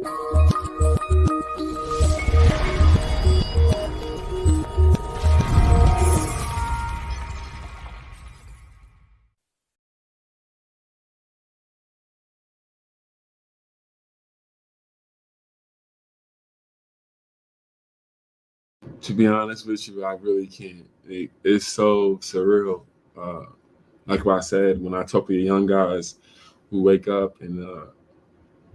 To be honest with you, I really can't. It's so surreal. Uh, like what I said, when I talk to the young guys who wake up and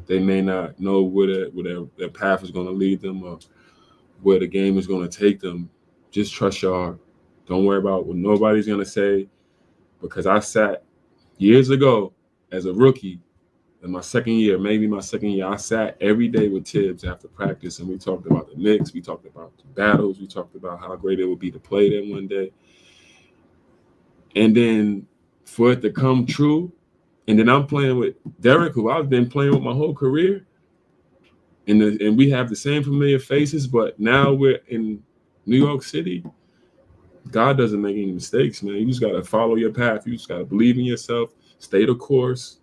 they may not know where their path is going to lead them or where the game is going to take them, just trust your heart. Don't worry about what nobody's going to say because I sat years ago as a rookie in my second year, maybe my second year, I sat every day with Tibbs after practice and we talked about the Knicks, we talked about the battles, we talked about how great it would be to play them one day. And then for it to come true, and then I'm playing with Derrick, who I've been playing with my whole career, and we have the same familiar faces, but now we're in New York City. God doesn't make any mistakes, man. You just got to follow your path. You just got to believe in yourself, stay the course.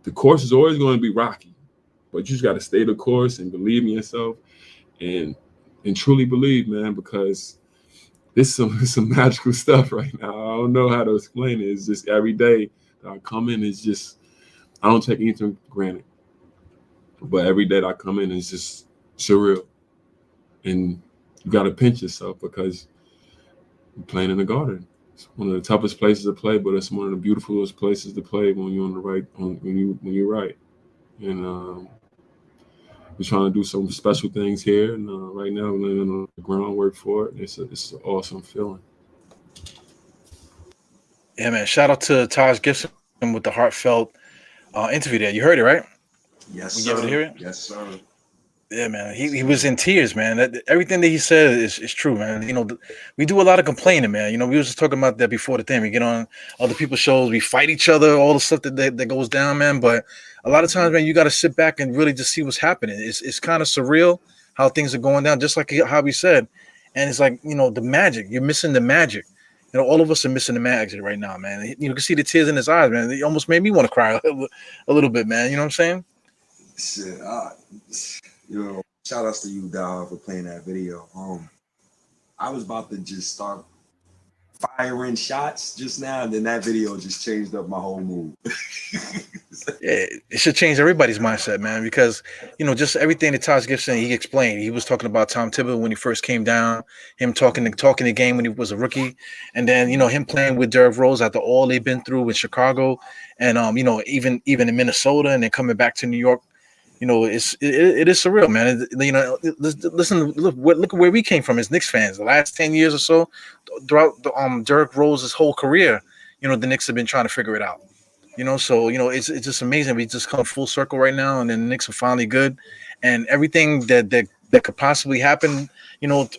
The course is always going to be rocky, but you just got to stay the course and believe in yourself and truly believe, man, because this is some magical stuff right now. I don't know how to explain it. It's just every day that I come in, it's just, I don't take anything for granted. But every day that I come in is just surreal. And you got to pinch yourself because you're playing in the Garden. It's one of the toughest places to play, but it's one of the beautifulest places to play when you're on the right, when you're right. And we're trying to do some special things here, and right now we're laying the groundwork for it. It's an awesome feeling. Yeah, man. Shout out to Taj Gibson with the heartfelt interview there. You heard it, right? Yes, Were you able to hear sir. it? Yes, sir. Yeah, man. Yes, He was sir. in tears, man. Everything that he said is true, man. We do a lot of complaining, man. We was just talking about that before the thing. We get on other people's shows, we fight each other, all the stuff that goes down, man. But a lot of times, man, you got to sit back and really just see what's happening. It's kind of surreal how things are going down, just like how we said. And it's like, the magic. You're missing the magic. All of us are missing the magic right now, man. You can see the tears in his eyes, man. It almost made me want to cry a little bit, man. You know what I'm saying? Shit, shout outs to you, dog, for playing that video. I was about to just start firing shots just now, and then that video just changed up my whole mood. Yeah, it should change everybody's mindset, man, because just everything that Taj Gibson he explained. He was talking about Tom Thibodeau when he first came down, him talking the game when he was a rookie, and then him playing with Derrick Rose after all they've been through in Chicago, and even in Minnesota, and then coming back to New York. It is surreal, man. Listen, look where we came from as Knicks fans. The last 10 years or so, throughout Derrick Rose's whole career, the Knicks have been trying to figure it out. So it's just amazing. We just come full circle right now, and then the Knicks are finally good, and everything that could possibly happen,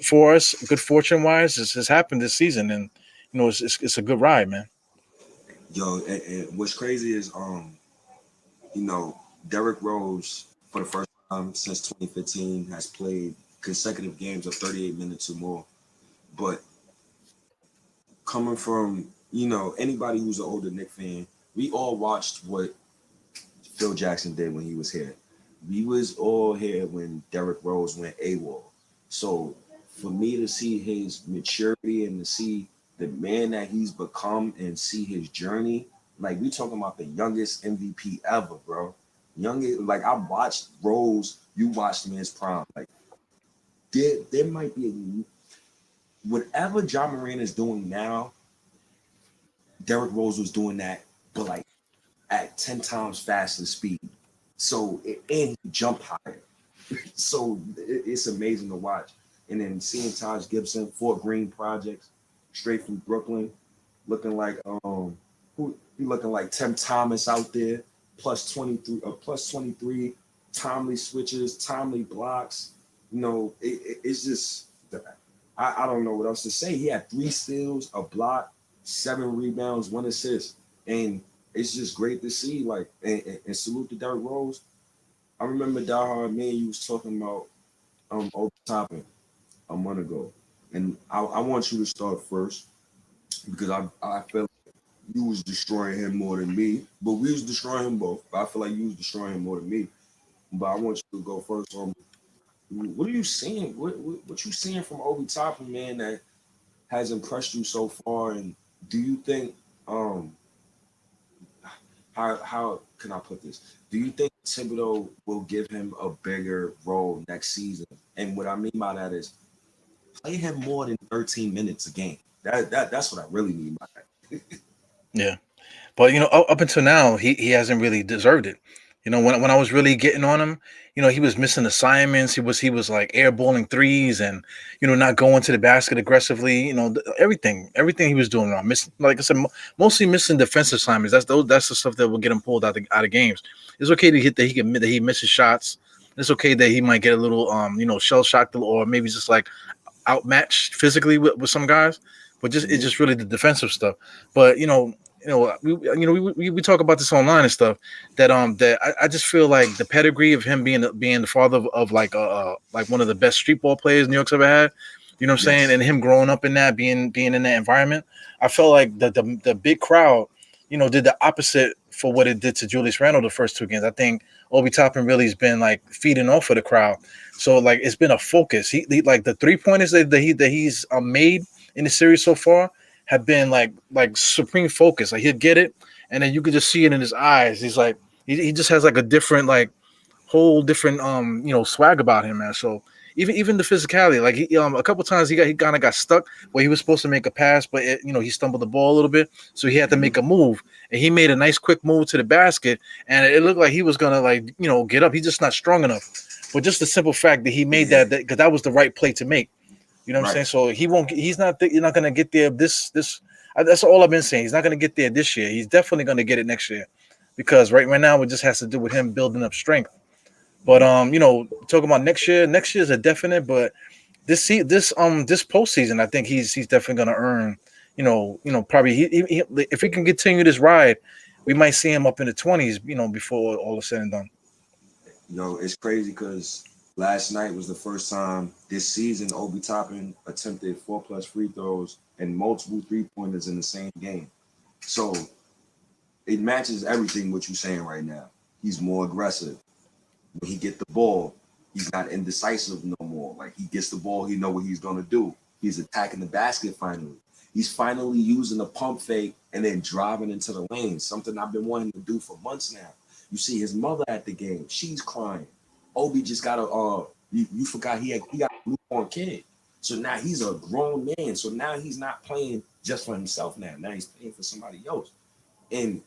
for us, good fortune wise, has happened this season, and it's a good ride, man. Yo, and what's crazy is you know, Derrick Rose for the first time since 2015 has played consecutive games of 38 minutes or more. But coming from, anybody who's an older Knicks fan, we all watched what Phil Jackson did when he was here. We was all here when Derrick Rose went AWOL. So for me to see his maturity and to see the man that he's become and see his journey, like we talking about the youngest MVP ever, bro. Youngest, like I watched Rose, you watched him in his prime. Like there might be whatever John Moran is doing now, Derrick Rose was doing that, but like at 10 times faster speed. So and he jumped higher. So it's amazing to watch. And then seeing Taj Gibson, Fort Greene Projects, straight from Brooklyn, looking like who he looking like Tim Thomas out there, plus 23, timely switches, timely blocks. It's just I don't know what else to say. He had 3 steals, a block, 7 rebounds, 1 assist. And it's just great to see, like, and salute to Derrick Rose. I remember Die Hard, me and you was talking about over Toppin a month ago. And I want you to start first because I felt like you was destroying him more than me. But we was destroying him both. But I feel like you was destroying him more than me. but I want you to go first. What are you seeing? What you seeing from Obi Toppin, man, that has impressed you so far? And do you think how can I put this? Do you think Thibodeau will give him a bigger role next season? And what I mean by that is play him more than 13 minutes a game. That's what I really mean by that. Yeah. But up until now, he hasn't really deserved it. When I was really getting on him, he was missing assignments. He was like airballing threes and not going to the basket aggressively. Everything he was doing wrong. Missing, like I said, mostly missing defensive assignments. That's the stuff that will get him pulled out of games. It's okay to hit that he misses shots. It's okay that he might get a little shell shocked or maybe just like outmatched physically with some guys. But it's just really the defensive stuff. But we talk about this online and stuff that I just feel like the pedigree of him being the father of like one of the best street ball players New York's ever had. You know what I'm saying? And him growing up in that, being in that environment, I felt like the big crowd, did the opposite for what it did to Julius Randle the first two games. I think Obi Toppin really has been like feeding off of the crowd. So like it's been a focus. He like the 3-pointers that he's made in the series so far have been like supreme focus. Like he'd get it, and then you could just see it in his eyes. He's like he just has like a different whole different swag about him, man. So even the physicality, like he a couple times he kind of got stuck where he was supposed to make a pass, but he stumbled the ball a little bit, so he had to make a move, and he made a nice quick move to the basket, and it looked like he was gonna get up. He's just not strong enough. But just the simple fact that he made that because that was the right play to make. You know what I'm saying? So he won't. He's not. You're not gonna get there. That's all I've been saying. He's not gonna get there this year. He's definitely gonna get it next year, because right now it just has to do with him building up strength. But talking about next year. Next year is a definite. But this postseason, I think he's definitely gonna earn. Probably if he can continue this ride, we might see him up in the 20s. Before all is said and done. It's crazy because last night was the first time this season Obi Toppin attempted 4+ free throws and multiple 3-pointers in the same game. So it matches everything what you're saying right now. He's more aggressive. When he get the ball, he's not indecisive no more. Like he gets the ball, he know what he's gonna do. He's attacking the basket finally. He's finally using a pump fake and then driving into the lane, something I've been wanting to do for months now. You see his mother at the game, she's crying. Obi just got you forgot he got a newborn kid. So now he's a grown man. So now he's not playing just for himself now. Now he's playing for somebody else. And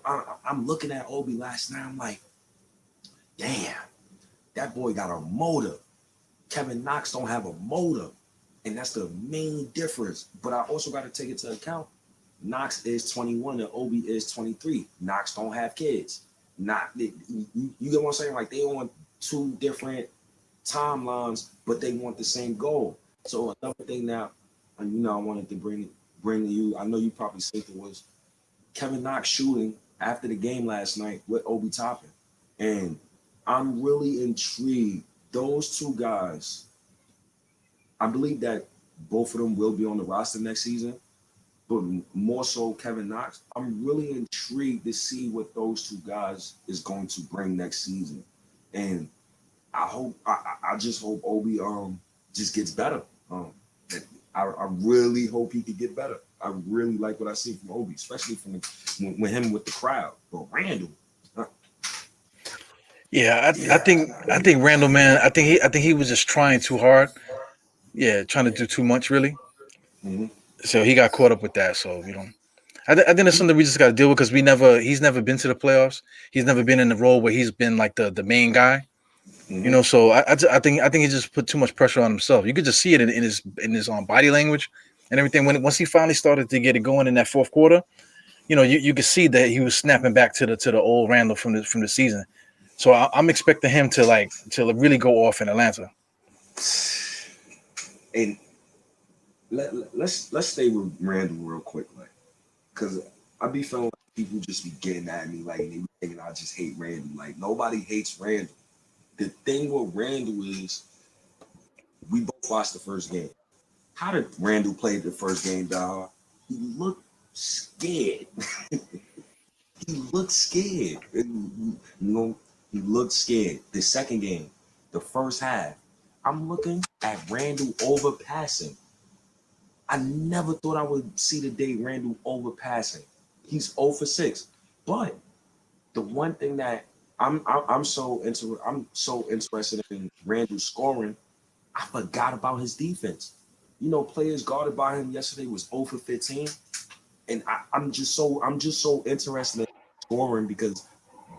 I'm looking at Obi last night. I'm like, damn, that boy got a motor. Kevin Knox don't have a motor. And that's the main difference. But I also got to take into account Knox is 21 and Obi is 23. Knox don't have kids. You get what I'm saying? Like they on two different timelines, but they want the same goal. So another thing now, I wanted to bring to you. I know you probably said it was Kevin Knox shooting after the game last night with Obi Toppin, and I'm really intrigued. Those two guys, I believe that both of them will be on the roster next season. But more so Kevin Knox, I'm really intrigued to see what those two guys is going to bring next season. And I just hope Obi just gets better. I really hope he could get better. I really like what I see from Obi, especially from with him with the crowd. But Randle. I think Randle, man, I think he was just trying too hard. Yeah, trying to do too much really. Mm-hmm. So he got caught up with that. So I think that's something we just got to deal with because he's never been to the playoffs. He's never been in the role where he's been like the main guy. Mm-hmm. So I think he just put too much pressure on himself. You could just see it in his body language and everything. Once he finally started to get it going in that fourth quarter, you could see that he was snapping back to the old Randle from the season. So I'm expecting him to really go off in Atlanta. And let's stay with Randle real quick, like, because I be feeling like people just be getting at me like they be thinking I just hate Randle. Like nobody hates Randle. The thing with Randle is we both watched the first game. How did Randle play the first game, dog? He looked scared. He looked scared. He looked scared. The second game, the first half, I'm looking at Randall overpassing. I never thought I would see the day Randall overpassing. He's 0 for 6. But the one thing that I'm so interested in Randall scoring, I forgot about his defense. You know, players guarded by him yesterday was 0 for 15. And I'm just so interested in scoring because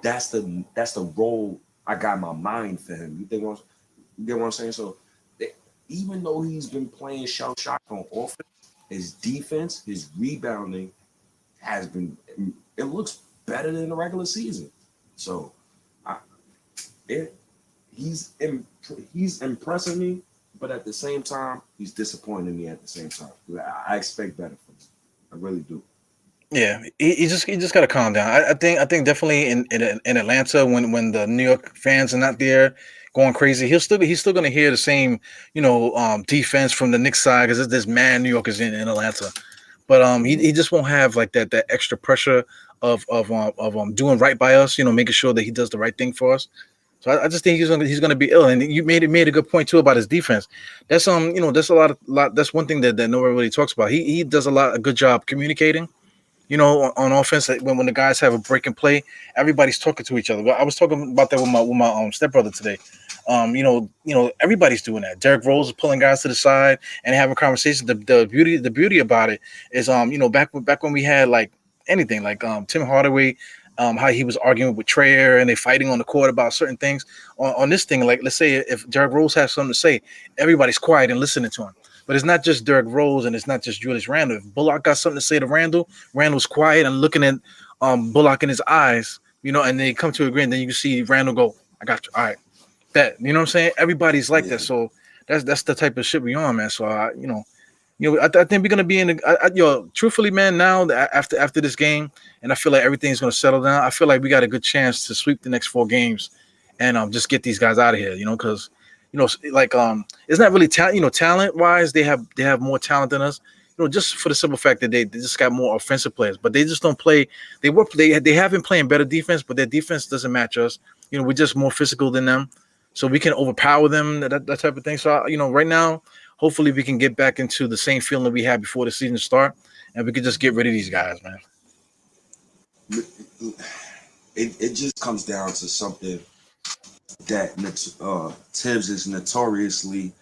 that's the role I got in my mind for him. You get what I'm saying? So even though he's been playing shell shock on offense, his defense, his rebounding has been, it looks better than the regular season. So he's impressing me, but at the same time, he's disappointing me at the same time. I expect better from him. I really do. Yeah, he just got to calm down. I think definitely in Atlanta when the New York fans are not there going crazy, he's still gonna hear the same defense from the Knicks side because this man New York is in Atlanta. But he just won't have like that extra pressure of doing right by us, making sure that he does the right thing for us. So I just think he's gonna be ill. And you made a good point too about his defense. That's that's a lot. That's one thing that nobody really talks about. He does a good job communicating. On offense, when the guys have a break and play, everybody's talking to each other. I was talking about that with my stepbrother today. Everybody's doing that. Derrick Rose is pulling guys to the side and having conversations. The beauty about it is back when we had like anything like Tim Hardaway, how he was arguing with Trayer and they fighting on the court about certain things. On this thing, like let's say if Derrick Rose has something to say, everybody's quiet and listening to him. But it's not just Derrick Rose and it's not just Julius Randle. If Bullock got something to say to Randle, Randle's quiet and looking at Bullock in his eyes, and they come to agree, and then you can see Randle go, I got you. All right. That, you know what I'm saying? Everybody's like that. So that's the type of shit we on, man. So, I think we're going to be in truthfully, man, now after this game, and I feel like everything's going to settle down, I feel like we got a good chance to sweep the next 4 games and just get these guys out of here, because it's not really talent wise. They have more talent than us, just for the simple fact that they just got more offensive players, but they just don't play. They have been playing better defense, but their defense doesn't match us. We're just more physical than them, so we can overpower them, that type of thing. So, right now, hopefully we can get back into the same feeling we had before the season start, and we can just get rid of these guys, man. It just comes down to something that Tibbs is notoriously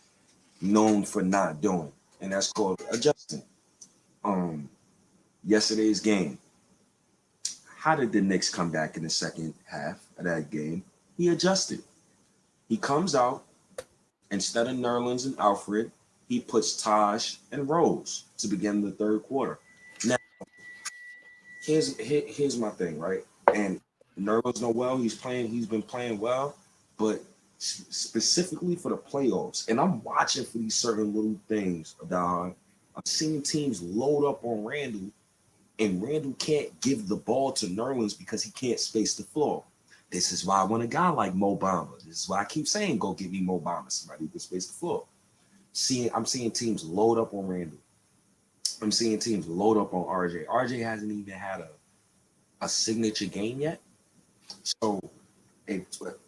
known for not doing, and that's called adjusting. Yesterday's game, how did the Knicks come back in the second half of that game? He adjusted. He comes out, instead of Nerlens and Alfred, he puts Taj and Rose to begin the third quarter. Now, here's my thing, right? And Nerlens Noel, he's been playing well, but specifically for the playoffs, and I'm watching for these certain little things, dog. I'm seeing teams load up on Randall, and Randall can't give the ball to Nerlens because he can't space the floor. This is why I want a guy like Mo Bamba. This is why I keep saying, go get me Mo Bamba, somebody who can space the floor. I'm seeing teams load up on Randall. I'm seeing teams load up on RJ. RJ hasn't even had a signature game yet. So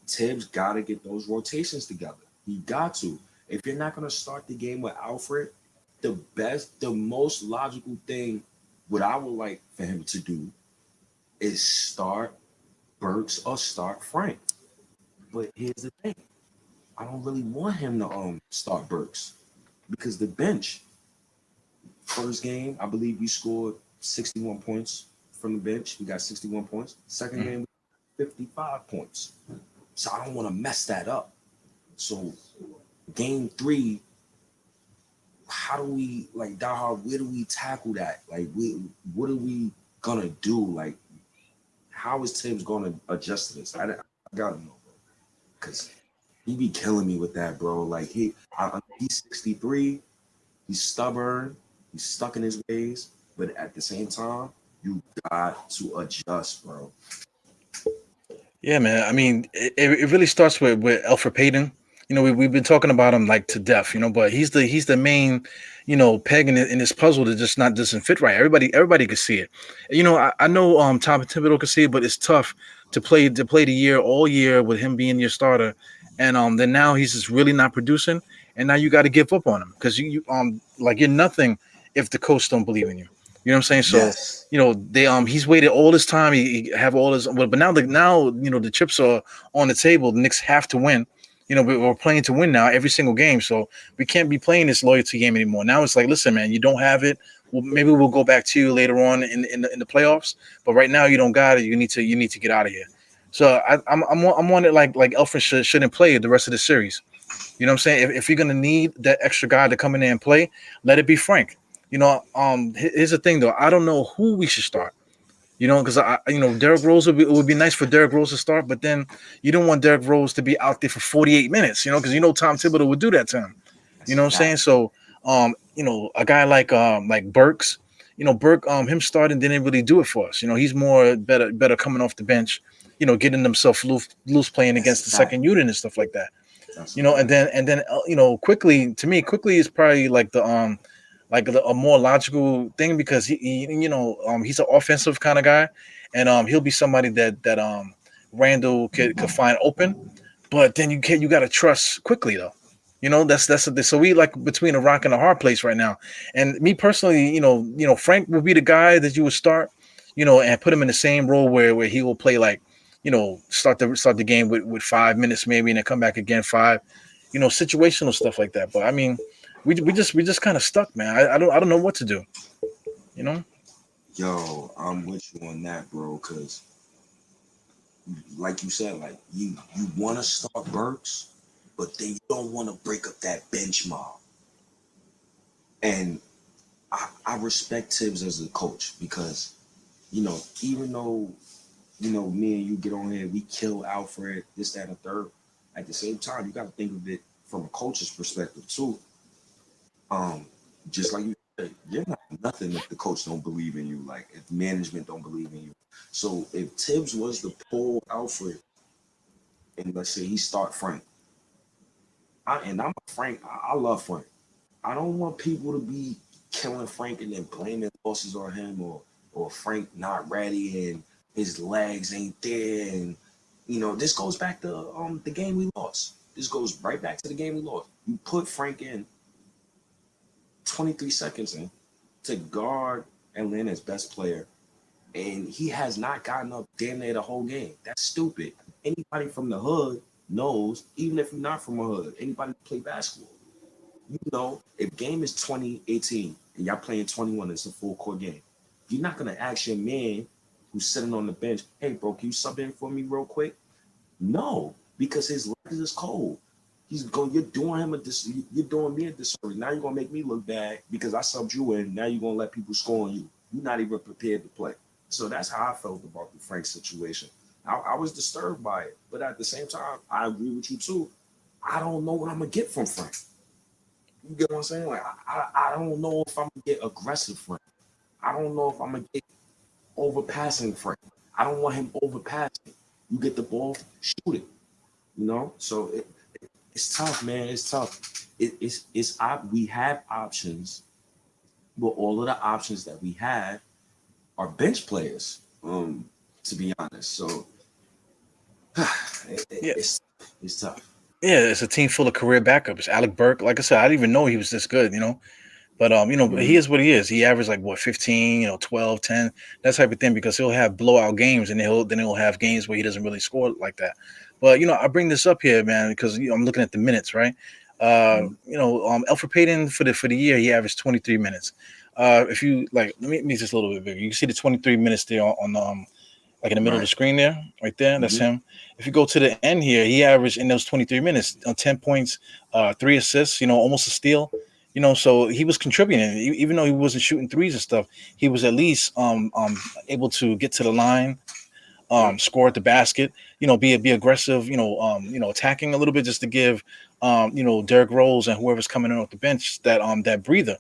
Tibbs got to get those rotations together. He got to. If you're not going to start the game with Alfred, the most logical thing, what I would like for him to do is start Burks or start Frank. But here's the thing. I don't really want him to start Burks because the bench, first game, I believe we scored 61 points from the bench. We got 61 points. Second game, 55 points. So I don't want to mess that up. So game 3, how do we, like, Dahar, where do we tackle that? Like, what are we going to do? Like, how is Tibbs going to adjust to this? I got to know, bro. Because he be killing me with that, bro. Like, he's 63. He's stubborn. He's stuck in his ways. But at the same time, you got to adjust, bro. Yeah, man. I mean, it really starts with Elfrid Payton. We've been talking about him like to death, but he's the main, peg in this puzzle that just doesn't fit right. Everybody can see it. I know Tom Thibodeau can see it, but it's tough to play the year all year with him being your starter, and then now he's just really not producing, and now you got to give up on him because you like you're nothing if the coach don't believe in you. You know what I'm saying? So Yes. they he's waited all this time. He have all his, but now the chips are on the table. The Knicks have to win. We're playing to win now every single game, so we can't be playing this loyalty game anymore. Now it's like, listen, man, you don't have it. Well, maybe we'll go back to you later on in the playoffs, but right now you don't got it. You need to get out of here. So I'm on it like Alfred shouldn't play the rest of the series. You know what I'm saying? If you're gonna need that extra guy to come in there and play, let it be Frank. Here's the thing though. I don't know who we should start. Because Derrick Rose would be nice for Derrick Rose to start, but then you don't want Derrick Rose to be out there for 48 minutes. Because Tom Thibodeau would do that to him. You That's know a what I'm saying? fact. So a guy like Burks, Burke, him starting didn't really do it for us. He's more better coming off the bench, getting himself loose playing That's against a the fact. second unit and stuff like that. That's a And fact. then quickly, to me, quickly is probably a more logical thing because he's an offensive kind of guy, and he'll be somebody that Randall could find open, but then you got to trust quickly though. So we like between a rock and a hard place right now. And me personally, Frank will be the guy that you would start, and put him in the same role where he will play like, start the game with 5 minutes maybe, and then come back again five, situational stuff like that. But I mean, we just kind of stuck, man. I don't know what to do. You know? Yo, I'm with you on that, bro. Cause like you said, like you want to start Burks, but then you don't want to break up that bench mob. And I respect Tibbs as a coach because even though me and you get on here, we kill Alfred, this, that, and the third. At the same time, you got to think of it from a coach's perspective too. Um, just like you said, you're not nothing if the coach don't believe in you. Like if management don't believe in you. So if Tibbs was to pull Alfred and let's say he start Frank, and I'm a Frank, I love Frank. I don't want people to be killing Frank and then blaming losses on him or Frank not ready and his legs ain't there and this goes back to the game we lost. This goes right back to the game we lost. You put Frank in 23 seconds in to guard Atlanta's best player, and he has not gotten up damn near the whole game. That's stupid. Anybody from the hood knows, even if you're not from a hood, anybody who play basketball, if game is 2018 and y'all playing 21, it's a full court game. You're not gonna ask your man who's sitting on the bench, hey bro, can you sub in for me real quick? No, because his legs is cold. You're doing him you're doing me a disservice. Now you're gonna make me look bad because I subbed you in. Now you're gonna let people score on you. You're not even prepared to play. So that's how I felt about the Frank situation. I was disturbed by it, but at the same time, I agree with you too. I don't know what I'm gonna get from Frank. You get what I'm saying? Like I don't know if I'm gonna get aggressive Frank. I don't know if I'm gonna get overpassing Frank. I don't want him overpassing. You get the ball, shoot it. So it's tough, man. It's tough. We have options, but all of the options that we have are bench players. To be honest, so Yeah. it's tough. Yeah, it's a team full of career backups. Alec Burke, like I said, I didn't even know he was this good. But he Mhm. is what he is. He averaged like what 15, 12, 10, that type of thing because he'll have blowout games and he'll have games where he doesn't really score like that. But I bring this up here, man, because I'm looking at the minutes, right? Mhm. Alfred Payton for the year he averaged 23 minutes. If you like, let me make this a little bit bigger. You can see the 23 minutes there on like in the middle of the Right. screen there, right there. That's Mhm. him. If you go to the end here, he averaged in those 23 minutes 10 points, 3 assists, almost a steal. So he was contributing, even though he wasn't shooting threes and stuff. He was at least able to get to the line, Yep. score at the basket. Be aggressive. Attacking a little bit just to give, Derrick Rose and whoever's coming in off the bench that breather.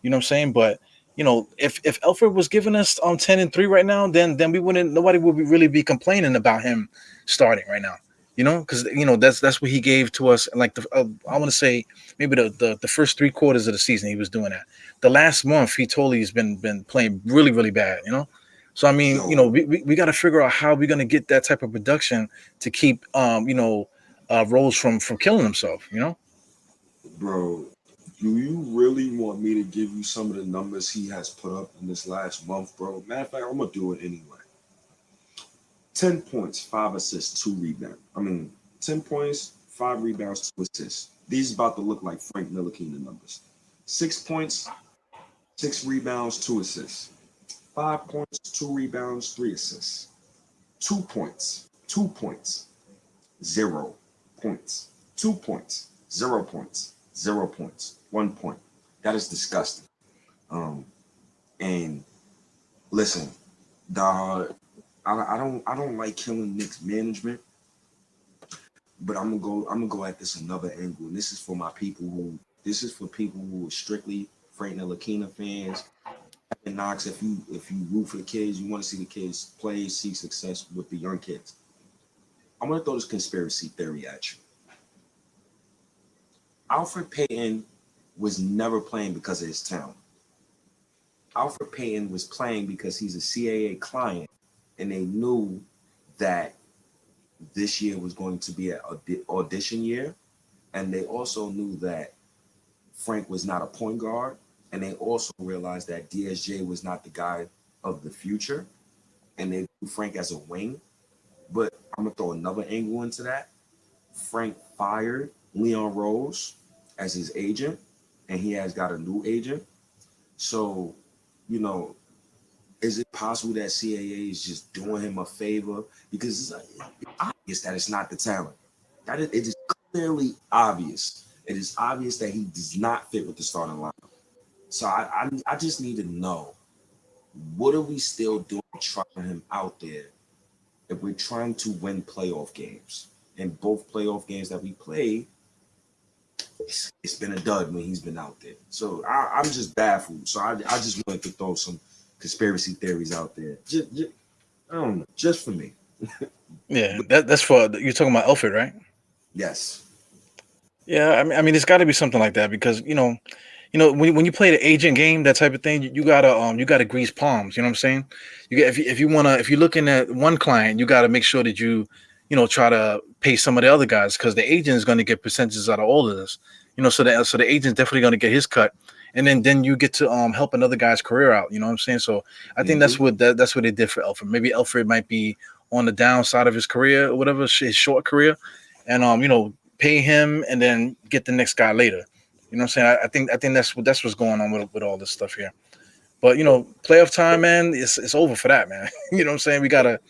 You know what I'm saying? But if Alfred was giving us 10-3 right now, then we wouldn't. Nobody would really be complaining about him starting right now. Because that's what he gave to us. Like I want to say maybe the first 3 quarters of the season he was doing that. The last month he totally has been playing really really bad. So I mean, Yo, we got to figure out how we're gonna get that type of production to keep Rose from killing himself. bro, do you really want me to give you some of the numbers he has put up in this last month, bro? Matter of fact, I'm gonna do it anyway. 10 points, 5 assists, 2 rebounds. 10 points, 5 rebounds, 2 assists. These about to look like Frank Ntilikina numbers. 6 points, 6 rebounds, 2 assists. 5 points, 2 rebounds, 3 assists. 2 points, 2 points, 0 points. 2 points, 0 points, 0 points, 1 point. That is disgusting. And listen, dog, I don't like killing Knicks management, but I'm gonna go at this another angle. And this is for people who are strictly Frank Ntilikina fans. And Knox, if you root for the kids, you want to see the kids play, see success with the young kids. I'm gonna throw this conspiracy theory at you. Alfred Payton was never playing because of his talent. Alfred Payton was playing because he's a CAA client, and they knew that this year was going to be an audition year, and they also knew that Frank was not a point guard, and they also realized that DSJ was not the guy of the future, and they threw Frank as a wing. But I'm gonna throw another angle into that. Frank fired Leon Rose as his agent, and he has got a new agent. So, you know, is it possible that CAA is just doing him a favor? Because it's obvious that it's not the talent. It is clearly obvious. It is obvious that he does not fit with the starting lineup. So I just need to know, what are we still doing trying him out there if we're trying to win playoff games? And both playoff games that we play, it's been a dud when he's been out there. So I'm just baffled. So I just wanted to throw some conspiracy theories out there. Just I don't know, just for me. Yeah, that's for you're talking about Alfred, right? Yes. Yeah, I mean, it's got to be something like that because when you play the agent game, that type of thing, you gotta grease palms. You know what I'm saying? You get if you're looking at one client, you got to make sure that try to pay some of the other guys because the agent is going to get percentages out of all of this. So the agent's definitely going to get his cut, and then you get to help another guy's career out. You know what I'm saying? So I think Mm-hmm. that's what they did for Alfred. Maybe Alfred might be on the downside of his career or whatever, his short career, and pay him and then get the next guy later. You know what I'm saying? I think that's what's going on with all this stuff here. But playoff time, man, it's over for that, man. You know what I'm saying? We got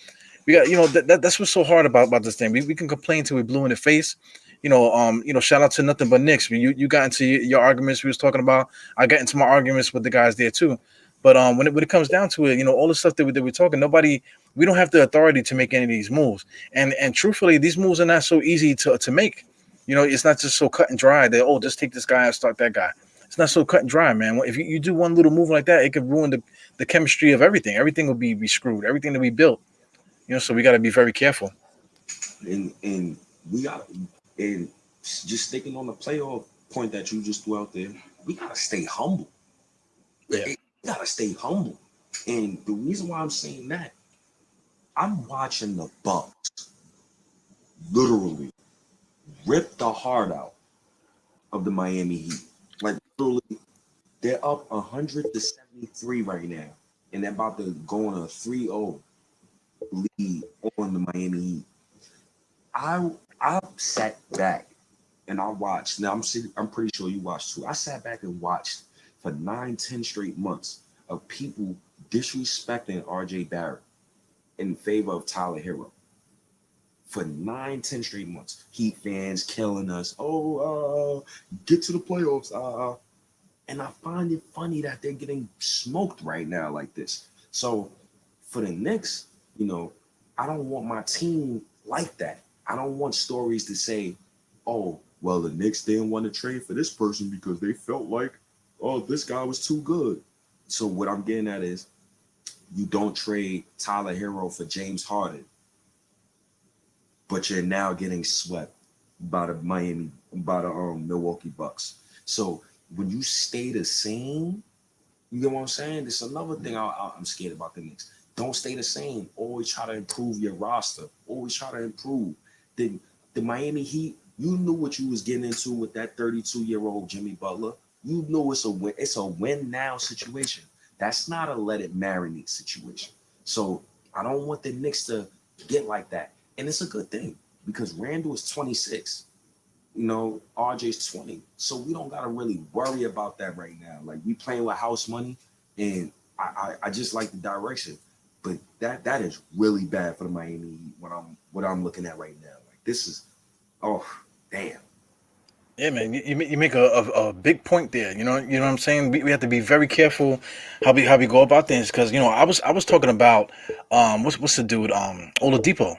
that's what's so hard about this thing. We can complain till we blue in the face. Shout out to nothing but Knicks. You got into your arguments we was talking about. I got into my arguments with the guys there too. But when it comes down to it, all the stuff that we're talking, we don't have the authority to make any of these moves. And truthfully, these moves are not so easy to make. It's not just so cut and dry that, just take this guy and start that guy. It's not so cut and dry, man. If you do one little move like that, it could ruin the chemistry of everything. Everything will be screwed. Everything that we built. So we got to be very careful. And we got and just sticking on the playoff point that you just threw out there, we gotta stay humble. Yeah. We gotta stay humble. And the reason why I'm saying that, I'm watching the Bucks literally rip the heart out of the Miami Heat. Like literally, they're up 100-73 right now, and they're about to go on a 3-0 lead on the Miami Heat. I sat back and I watched. Now I'm pretty sure you watched too. I sat back and watched for 9-10 straight months of people disrespecting RJ Barrett in favor of Tyler Hero. For 9-10 straight months. Heat fans killing us. Get to the playoffs. And I find it funny that they're getting smoked right now like this. So for the Knicks, I don't want my team like that. I don't want stories to say, oh, well, the Knicks didn't want to trade for this person because they felt like, oh, this guy was too good. So what I'm getting at is, you don't trade Tyler Hero for James Harden, but you're now getting swept by the Milwaukee Bucks. So when you stay the same, you get what I'm saying? There's another thing I'm scared about the Knicks. Don't stay the same. Always try to improve your roster. Always try to improve. The Miami Heat, you knew what you was getting into with that 32-year-old Jimmy Butler. You know it's a win. It's a win now situation. That's not a let it marinate situation. So I don't want the Knicks to get like that. And it's a good thing because Randall is 26. RJ's 20. So we don't gotta really worry about that right now. Like we playing with house money, and I just like the direction. But that is really bad for the Miami Heat what I'm looking at right now. Like this is damn. Yeah, man, you make a big point there. You know what I'm saying. We have to be very careful how we go about things because I was talking about what's the dude Oladipo.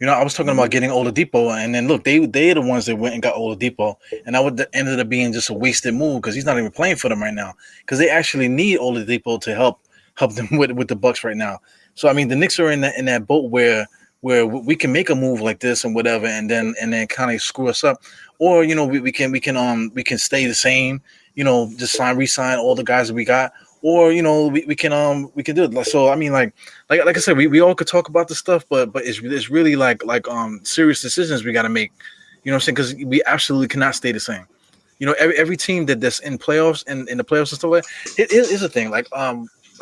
I was talking about getting Oladipo, and then look, they the ones that went and got Oladipo, and that would ended up being just a wasted move because he's not even playing for them right now because they actually need Oladipo to help them with the Bucks right now. So I mean, the Knicks are in that boat where we can make a move like this and whatever, and then kind of screw us up, or we can stay the same, just re-sign all the guys that we got, or we can do it. So I mean, like I said, we all could talk about this stuff, but it's really like serious decisions we got to make. You know what I'm saying? Because we absolutely cannot stay the same. Every team that's in playoffs and in the playoffs and stuff like that, it is a thing.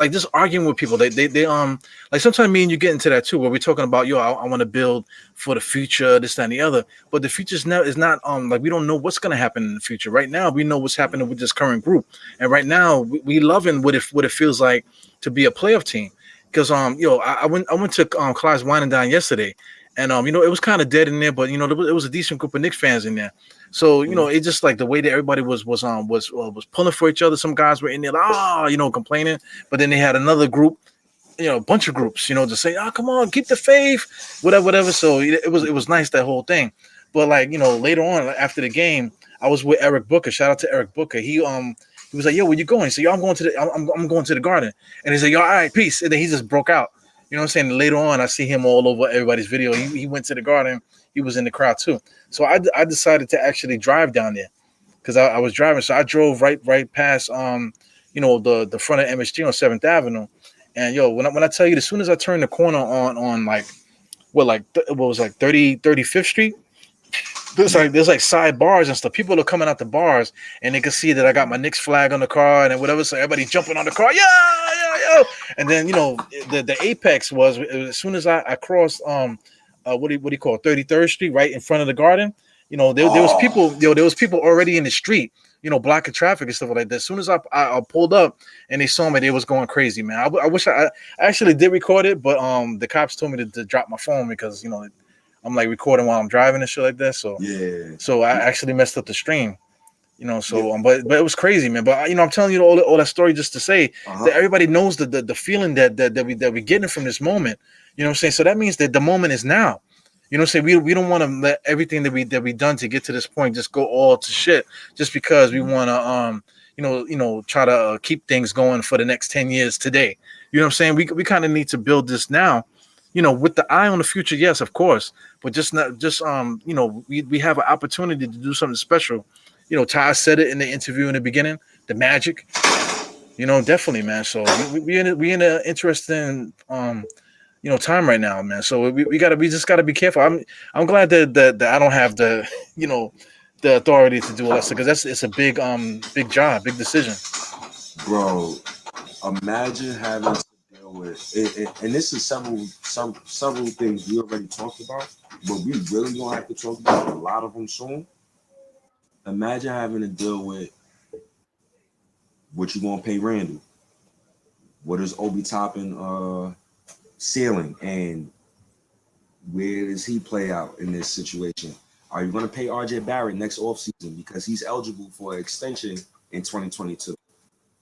Like just arguing with people. They like sometimes me and you get into that too, where we're talking about I want to build for the future, this, that, and the other. But the future is not like we don't know what's gonna happen in the future. Right now, we know what's happening with this current group, and right now we loving what it feels like to be a playoff team. Because I went to Clyde's Wine and Dine yesterday, and it was kind of dead in there, but it was a decent group of Knicks fans in there. So it just like the way that everybody was pulling for each other. Some guys were in there like complaining, but then they had another group, a bunch of groups, just saying, "Oh, come on, keep the faith," whatever. So it was nice, that whole thing. But like later on, like, after the game, I was with Eric Booker. Shout out to Eric Booker. He was like, "Yo, where you going?" He said, "Yo, I'm going to the Garden." And he said, "Yo, all right, peace." And then he just broke out. You know what I'm saying? Later on, I see him all over everybody's video. He went to the Garden. He was in the crowd too. So I decided to actually drive down there because I was driving. So I drove right past the front of MSG on 7th Avenue. And when I tell you, as soon as I turned the corner on like what was like 35th Street, there's like side bars and stuff. People are coming out the bars and they can see that I got my Knicks flag on the car and whatever. So everybody jumping on the car, yeah. And then the apex was as soon as I crossed what do you call it, 33rd Street, right in front of the Garden. There was people, there was people already in the street, blocking traffic and stuff like that. As soon as I pulled up and they saw me, they was going crazy, man. I wish I actually did record it, but the cops told me to drop my phone because I'm like recording while I'm driving and shit like that. So Yeah. so I actually messed up the stream. Yeah. But it was crazy, man. But I'm telling you all that story just to say that everybody knows the feeling that we getting from this moment. You know what I'm saying? So that means that the moment is now. You know what I'm saying? We don't want to let everything that we done to get to this point just go all to shit just because we want to try to keep things going for the next 10 years today. You know what I'm saying? We kind of need to build this now. With the eye on the future, yes, of course, but we have an opportunity to do something special. Ty said it in the interview in the beginning, the magic. Definitely, man. So we in an interesting time right now, man. So we just gotta be careful. I'm glad that I don't have the authority to do all that stuff because it's a big job, big decision. Bro, imagine having to deal with it, and this is several things we already talked about, but we really gonna have to talk about a lot of them soon. Imagine having to deal with what you gonna pay Randall, what is Obi Toppin ceiling, and where does he play out in this situation? Are you gonna pay RJ Barrett next offseason because he's eligible for an extension in 2022?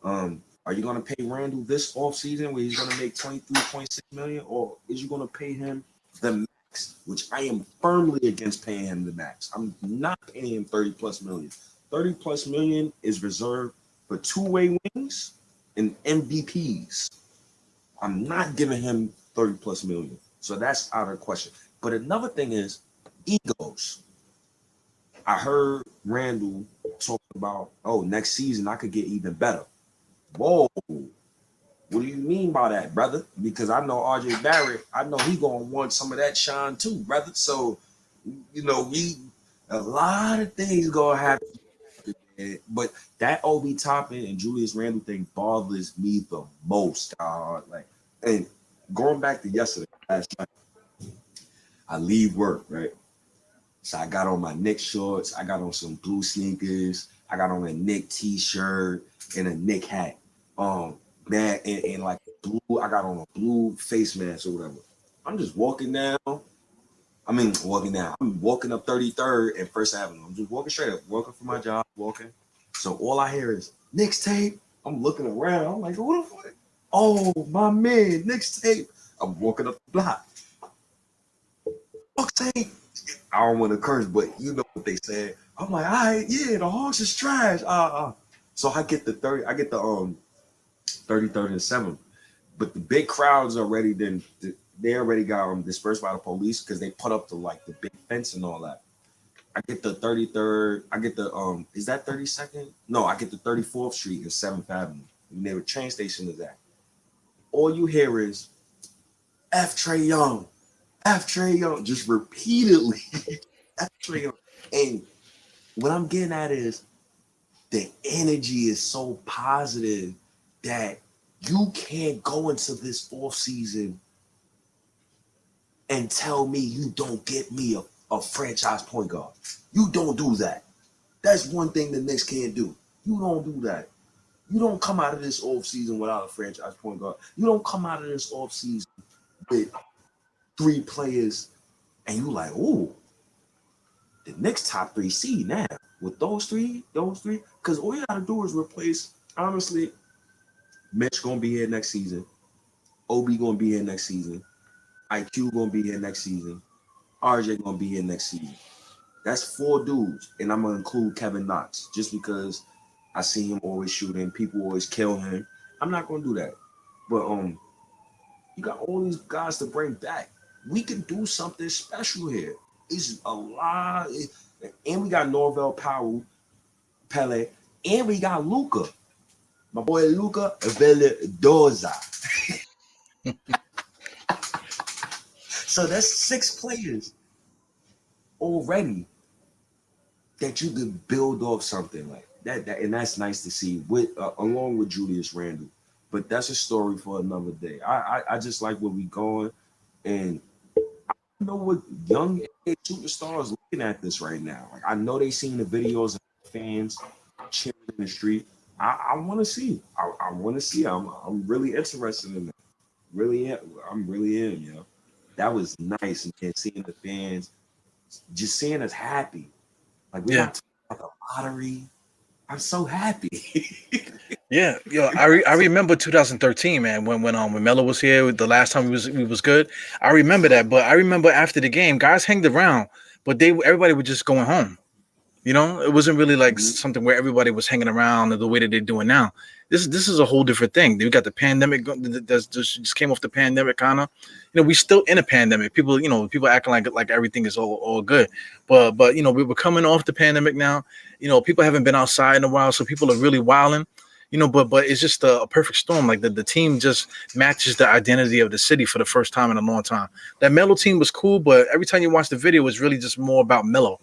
Are you gonna pay Randall this offseason where he's gonna make 23.6 million, or is you gonna pay him the max? Which I am firmly against paying him the max. I'm not paying him 30 plus million. 30 plus million is reserved for two-way wings and MVPs. I'm not giving him 30 plus million. So that's out of the question. But another thing is egos. I heard Randall talking about, next season I could get even better. Whoa. What do you mean by that, brother? Because I know RJ Barrett, I know he gonna want some of that shine too, brother. So, we a lot of things gonna happen. But that Obi Toppin and Julius Randle thing bothers me the most, dog. Like, and going back to yesterday, last night, I leave work, right? So I got on my Knicks shorts, I got on some blue sneakers, I got on a Knick t-shirt and a Knick hat. Man, and like blue, I got on a blue face mask or whatever. I'm just walking down. I'm walking up 33rd and First Avenue. I'm just walking straight up, walking for my job, walking. So all I hear is Knicks tape. I'm looking around. I'm like, what the fuck? Oh, my man, Knicks tape. I'm walking up the block. Hawks tape. I don't want to curse, but you know what they said. I'm like, all right, yeah, the Hawks is trash. So I get the 33rd and 7th. But the big crowds already they already got dispersed by the police because they put up the big fence and all that. I get the 33rd. I get the is that 32nd? No, I get the 34th Street and 7th Avenue. Near the train station is that. All you hear is F Trae Young, F Trae Young, just repeatedly. F Trae Young. And what I'm getting at is the energy is so positive that you can't go into this off season and tell me you don't get me a franchise point guard. You don't do that. That's one thing the Knicks can't do. You don't do that. You don't come out of this off season without a franchise point guard. You don't come out of this off season with 3 players and you like, ooh, the Knicks top 3 seed now. With those three, because all you gotta do is replace, honestly, Mitch gonna be here next season. Obi gonna be here next season. IQ gonna be here next season. RJ gonna be here next season. That's 4 dudes, and I'm gonna include Kevin Knox just because I see him always shooting. People always kill him. I'm not gonna do that. But you got all these guys to bring back. We can do something special here. It's a lot, and we got Norvell Powell, Pele, and we got Luca. My boy Luca Vildoza. So that's 6 players already that you could build off something like that, and that's nice to see with along with Julius Randle. But that's a story for another day. I just like where we going, and I know what young superstars looking at this right now. Like I know they seen the videos of fans cheering in the street. I want to see. I want to see. I'm really interested in that. I'm really in. That was nice, and seeing the fans, just seeing us happy. Like we're not talking about the lottery. I'm so happy. Yeah, I remember 2013, man, when Melo was here the last time we was good. I remember that, but I remember after the game, guys hanged around, but everybody was just going home. It wasn't really like something where everybody was hanging around the way that they're doing now. This is a whole different thing. We got the pandemic that just came off the pandemic, kind of. We still in a pandemic. People acting like everything is all good, but we're coming off the pandemic now. People haven't been outside in a while, so people are really wilding. But it's just a perfect storm. Like the team just matches the identity of the city for the first time in a long time. That Melo team was cool, but every time you watch the video, it's really just more about Melo.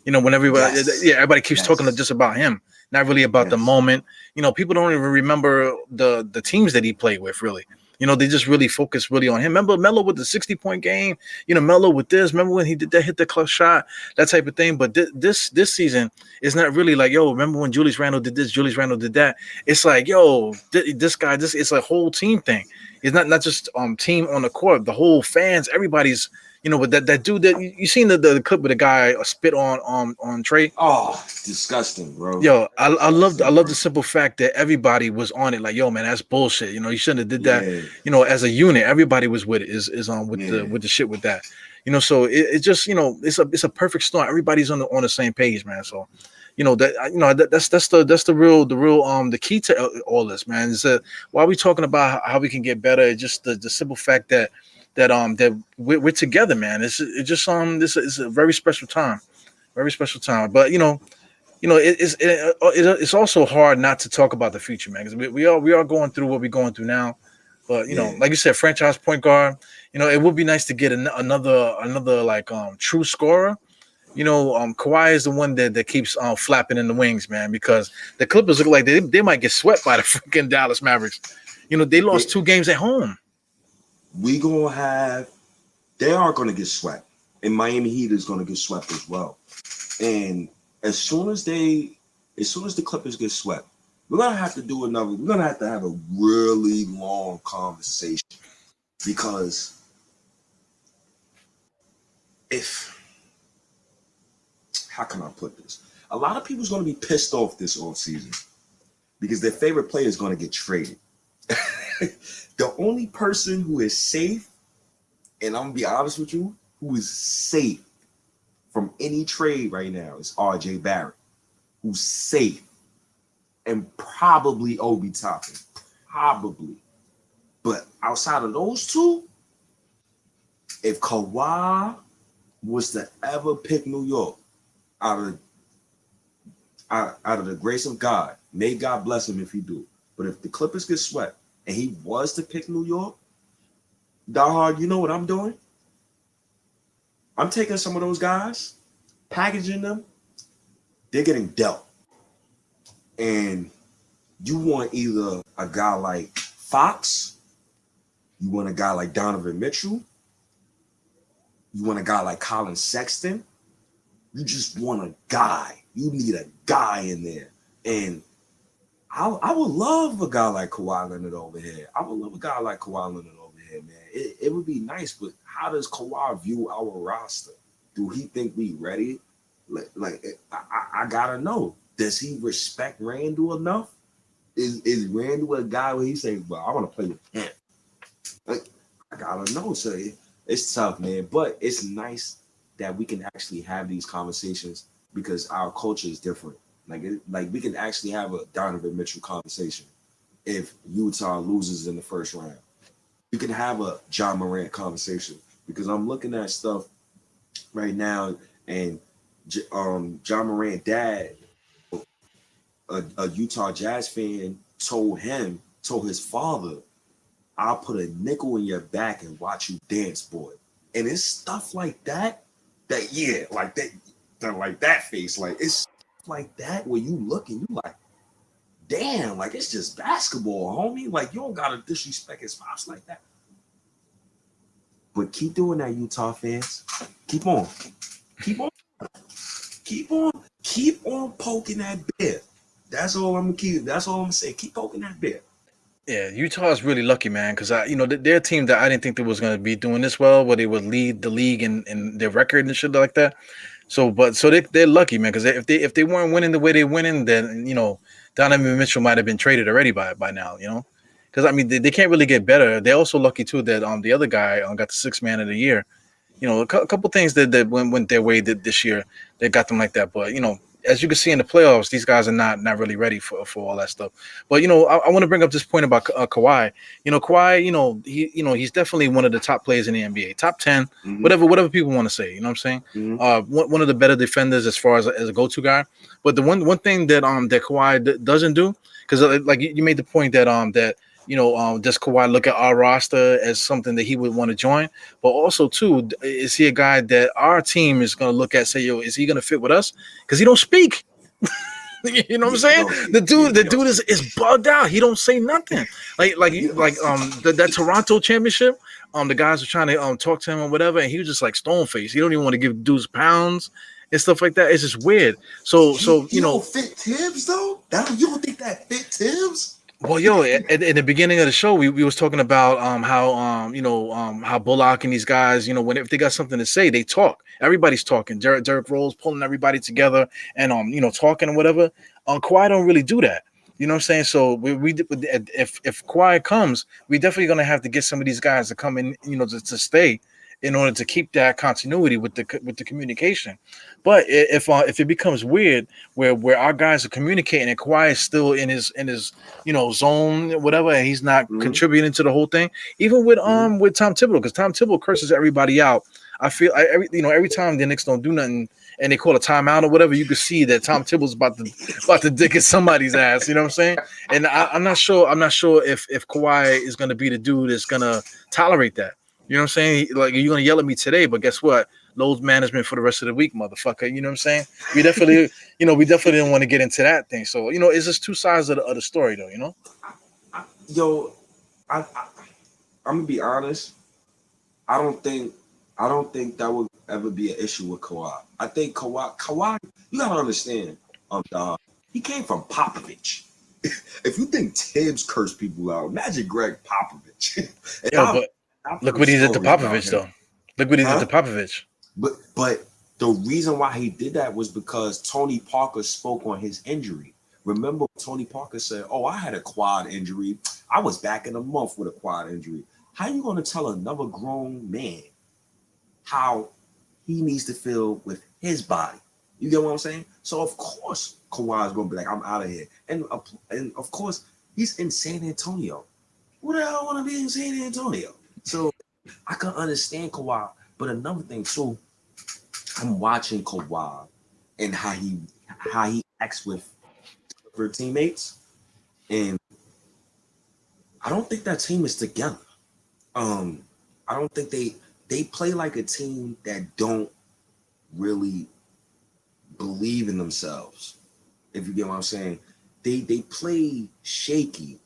When everybody, everybody keeps talking just about him, not really about the moment. People don't even remember the teams that he played with, really. They just really focus really on him. Remember Melo with the 60-point game? Melo with this. Remember when he did that, hit the clutch shot, that type of thing. But this season is not really like, yo, remember when Julius Randle did this, Julius Randle did that. It's like, yo, this guy, it's a whole team thing. It's not just team on the court. The whole fans, everybody's. But that dude that you seen the clip with the guy spit on Trae. Oh, disgusting, bro. Yo, I love the simple fact that everybody was on it. Like, yo, man, that's bullshit. You shouldn't have did that. As a unit, everybody was with it. Is on with the shit with that. So it just it's a perfect storm. Everybody's on the same page, man. So. That's the real the key to all this, man. Is while we talking about how we can get better, just the simple fact that we're together, man. It's just this is a very special time, But it's also hard not to talk about the future, man, because we are going through what we're going through now. But like you said, franchise point guard. It would be nice to get another like true scorer. Kawhi is the one that keeps flapping in the wings, man, because the Clippers look like they might get swept by the freaking Dallas Mavericks. They lost 2 games at home. They are going to get swept, and Miami Heat is going to get swept as well. And as soon as the Clippers get swept, we're going to have to have a really long conversation, because how can I put this? A lot of people's going to be pissed off this offseason because their favorite player is going to get traded. The only person who is safe, and I'm going to be honest with you, who is safe from any trade right now is R.J. Barrett, who's safe, and probably Obi Toppin. Probably. But outside of those two, if Kawhi was to ever pick New York out of the grace of God, may God bless him if he do. But if the Clippers get swept and he was to pick New York, Dahard, you know what I'm doing? I'm taking some of those guys, packaging them. They're getting dealt. And you want either a guy like Fox, you want a guy like Donovan Mitchell, you want a guy like Colin Sexton. You just want a guy. You need a guy in there. And I would love a guy like Kawhi Leonard over here. Man. It would be nice, but how does Kawhi view our roster? Do he think we ready? I gotta know. Does he respect Randall enough? Is Randall a guy where he say, well, I want to play with him? I gotta know. So it's tough, man. But it's nice that we can actually have these conversations because our culture is different. Like we can actually have a Donovan Mitchell conversation if Utah loses in the first round. You can have a John Morant conversation because I'm looking at stuff right now, and John Morant dad, a Utah Jazz fan, told his father, I'll put a nickel in your back and watch you dance, boy. And it's stuff like that like that face, like it's like that where you look and you like, damn, like it's just basketball, homie. Like you don't gotta disrespect his pops like that. But keep doing that, Utah fans. Keep on poking that bear. That's all I'm gonna say. Keep poking that bear. Yeah, Utah is really lucky, man, because they're a team that I didn't think they was going to be doing this well, where they would lead the league in their record and shit like that. So they're lucky, man, because if they weren't winning the way they're winning, then Donovan Mitchell might have been traded already by now, because I mean they can't really get better. They're also lucky too that the other guy got the 6th man of the year. A couple things that went their way this year that got them like that, but as you can see in the playoffs, these guys are not really ready for all that stuff. But I want to bring up this point about Kawhi. Kawhi, he's definitely one of the top players in the NBA, top 10, whatever people want to say. You know what I'm saying? Mm-hmm. One of the better defenders as far as a go-to guy. But the one thing that Kawhi doesn't do, because like you made the point that does Kawhi look at our roster as something that he would want to join? But also, too, is he a guy that our team is going to look at, say, yo, is he going to fit with us? Because he don't speak. You know what I'm saying? The dude is bugged out. He don't say nothing. That Toronto championship, the guys were trying to talk to him or whatever, and he was just like stone faced. He don't even want to give dudes pounds and stuff like that. It's just weird. So you don't fit Tibbs though? You don't think that fit Tibbs? Well, at the beginning of the show, we was talking about how Bullock and these guys, if they got something to say, they talk. Everybody's talking. Derrick Rose pulling everybody together and talking and whatever. Kawhi don't really do that. You know what I'm saying? So if Kawhi comes, we definitely gonna have to get some of these guys to come in, to stay in order to keep that continuity with the communication. But if it becomes weird where our guys are communicating and Kawhi is still in his zone, whatever, and he's not contributing to the whole thing, even with Tom Thibodeau, because Tom Thibodeau curses everybody out I feel every time the Knicks don't do nothing and they call a timeout or whatever, you can see that Tom Thibodeau's about to dick at somebody's ass. You know what I'm saying? And I'm not sure if Kawhi is gonna be the dude that's gonna tolerate that. You know what I'm saying? Like, you're gonna yell at me today, but guess what? Load management for the rest of the week, motherfucker. You know what I'm saying? We definitely didn't want to get into that thing. So, it's just two sides of the story, though. Yo, I I'm gonna be honest. I don't think that would ever be an issue with Kawhi. I think Kawhi, you gotta understand, dog, he came from Popovich. If you think Tibbs cursed people out, imagine Greg Popovich. And But I've look heard what he did to stories about Popovich, him. though. Look what he did Huh? to Popovich. But the reason why he did that was because Tony Parker spoke on his injury. Remember, Tony Parker said, "Oh, I had a quad injury. I was back in a month with a quad injury." How you gonna tell another grown man how he needs to feel with his body? You get what I'm saying? So of course Kawhi is gonna be like, "I'm out of here," and of course he's in San Antonio. Who the hell want to be in San Antonio? So I can understand Kawhi, but another thing too, I'm watching Kawhi and how he acts with her teammates, and I don't think that team is together. Um, I don't think they play like a team that don't really believe in themselves. If you get what I'm saying, they play shaky.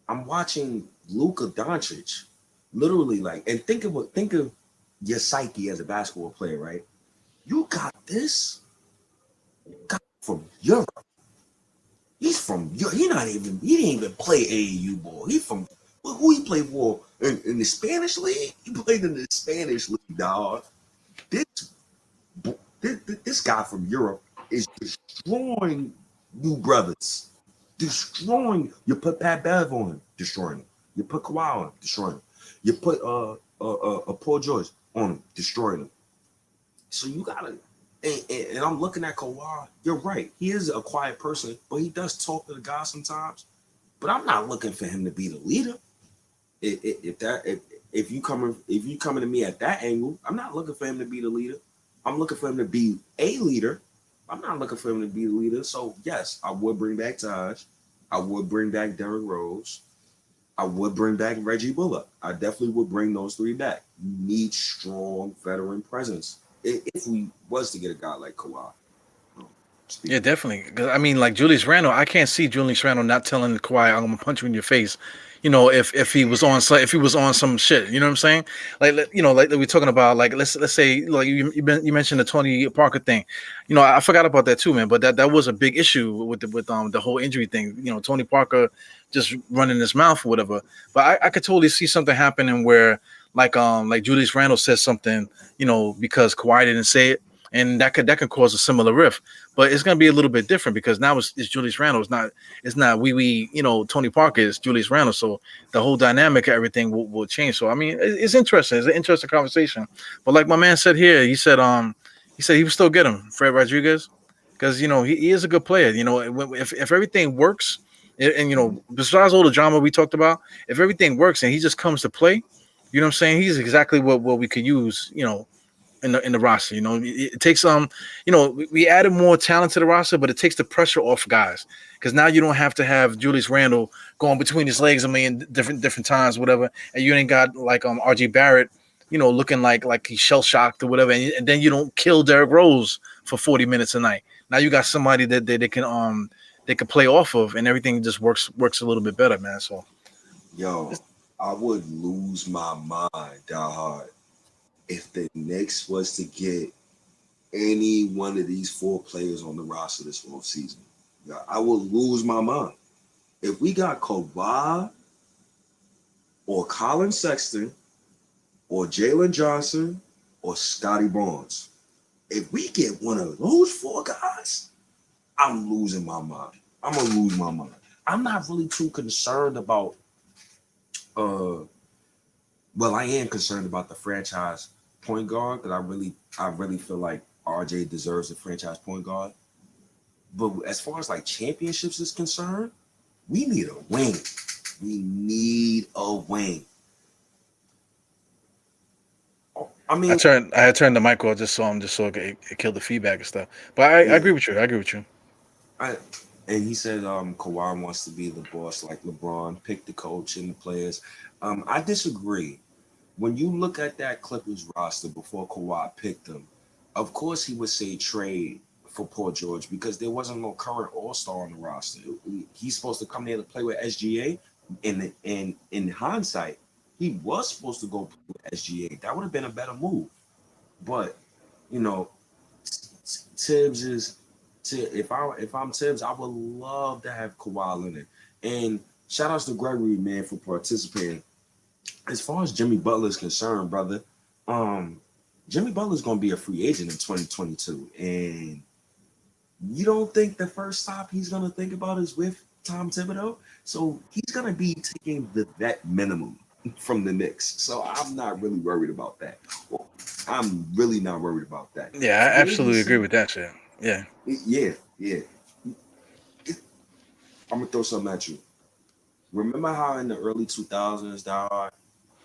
I'm watching Luka Doncic, literally, like, and think of your psyche as a basketball player, right? You got this guy from Europe. He's from Europe. He didn't even play AAU ball. He from who he played for in the Spanish league? He played in the Spanish league, dog. This this guy from Europe is destroying you brothers. Destroying. You put Pat Bev on, destroying him. You put Kawhi on, destroying him. You put Paul George on him, destroying him. So you gotta, and I'm looking at Kawhi. You're right. He is a quiet person, but he does talk to the guys sometimes. But I'm not looking for him to be the leader. If you coming to me at that angle, I'm not looking for him to be the leader. I'm looking for him to be a leader. I'm not looking for him to be the leader. So yes, I would bring back Taj. I would bring back Derrick Rose. I would bring back Reggie Bullock. I definitely would bring those three back. You need strong veteran presence if we was to get a guy like Kawhi. Yeah, definitely. 'Cause, I mean, like Julius Randle, I can't see Julius Randle not telling Kawhi, "I'm gonna punch you in your face." If he was on some shit, you know what I'm saying? Like we're talking about, like let's say, like you mentioned the Tony Parker thing. I forgot about that too, man. But that was a big issue with the whole injury thing. Tony Parker just running his mouth or whatever. But I could totally see something happening where like Julius Randle says something, because Kawhi didn't say it. And that could cause a similar rift, but it's gonna be a little bit different because now it's Julius Randle. It's not Tony Parker. It's Julius Randle. So the whole dynamic of everything will change. So I mean, it's interesting. It's an interesting conversation. But like my man said here, he said he would still get him, Fred Rodriguez, because he is a good player. If everything works, and besides all the drama we talked about, if everything works and he just comes to play, you know what I'm saying? He's exactly what we could use. In the roster, it takes we added more talent to the roster, but it takes the pressure off guys because now you don't have to have Julius Randle going between his legs different times, whatever, and you ain't got like RJ Barrett, looking like he's shell shocked or whatever, and then you don't kill Derrick Rose for 40 minutes a night. Now you got somebody that they can play off of, and everything just works a little bit better, man. So, Yo, I would lose my mind, dog, if the Knicks was to get any one of these four players on the roster this offseason. Yeah, I would lose my mind. If we got Kawhi or Colin Sexton or Jalen Johnson or Scotty Barnes, if we get one of those four guys, I'm losing my mind. I'm going to lose my mind. I'm not really too concerned about, I am concerned about the franchise point guard because I really feel like RJ deserves a franchise point guard. But as far as like championships is concerned, we need a wing. We need a wing. I I mean, had turned the mic off just so it killed the feedback and stuff. But I yeah. agree with you. I agree with you. I, and he said Kawhi wants to be the boss like LeBron, pick the coach and the players. I disagree. When you look at that Clippers roster before Kawhi picked them, of course he would say trade for Paul George because there wasn't no current All Star on the roster. He's supposed to come there to play with SGA. In hindsight, he was supposed to go play with SGA. That would have been a better move. But you know, Tibbs is if I'm Tibbs, I would love to have Kawhi Leonard. And shout outs to Gregory, man, for participating. As far as Jimmy Butler is concerned, brother, Jimmy Butler's gonna be a free agent in 2022. And you don't think the first stop he's gonna think about is with Tom Thibodeau? So he's gonna be taking the vet minimum from the Knicks. So I'm not really worried about that. Well, I'm really not worried about that. Yeah, I Free absolutely agree agency, with that shit. Yeah. yeah. I'm gonna throw something at you. Remember how in the early 2000s, dog,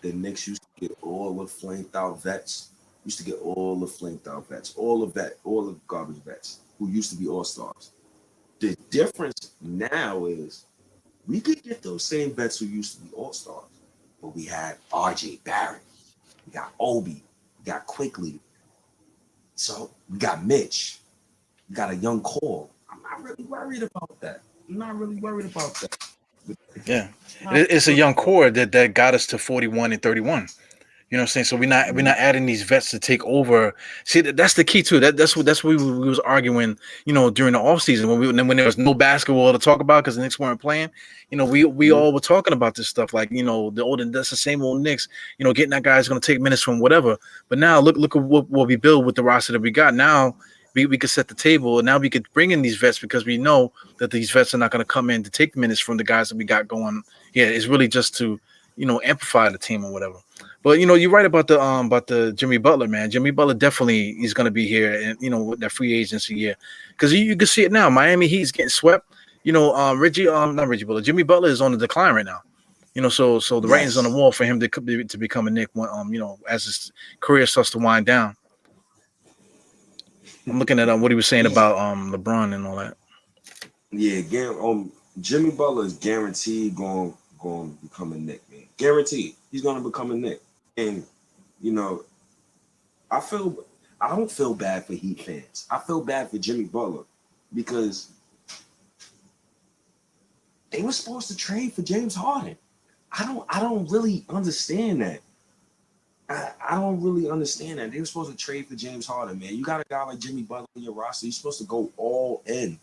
the Knicks used to get all the flanked out vets? Used to get all the flanked out vets, all the garbage vets who used to be all stars. The difference now is we could get those same vets who used to be all stars, but we had RJ Barrett, we got Obi, we got Quickly, so we got Mitch, we got a young Cole. I'm not really worried about that. I'm not really worried about that. Yeah. Not It's a worried young about core that got us to 41 and 31. You know what I'm saying? So we're not adding these vets to take over. See, that's the key too. That's what we was arguing. You know, during the offseason when there was no basketball to talk about because the Knicks weren't playing. You know, we Mhm. all were talking about this stuff like that's the same old Knicks. You know, getting that guy is going to take minutes from whatever. But now look at what we build with the roster that we got. Now we could set the table and now we could bring in these vets because we know that these vets are not going to come in to take minutes from the guys that we got going. Yeah, it's really just to amplify the team or whatever. But you're right about the Jimmy Butler, man. Jimmy Butler definitely is going to be here, and with that free agency year, because you can see it now. Miami Heat's getting swept. Not Reggie Butler. Jimmy Butler is on the decline right now. So the writing's on the Yes. wall for him to become a Knick when as his career starts to wind down. I'm looking at what he was saying He's about LeBron and all that. yeah, Jimmy Butler is guaranteed going to become a Knick, man. Guaranteed. He's going to become a Knick. And you know, I feel I don't feel bad for Heat fans. I feel bad for Jimmy Butler because they were supposed to trade for James Harden. I don't really understand that. I don't really understand that. They were supposed to trade for James Harden, man. You got a guy like Jimmy Butler in your roster. You're supposed to go all in. You're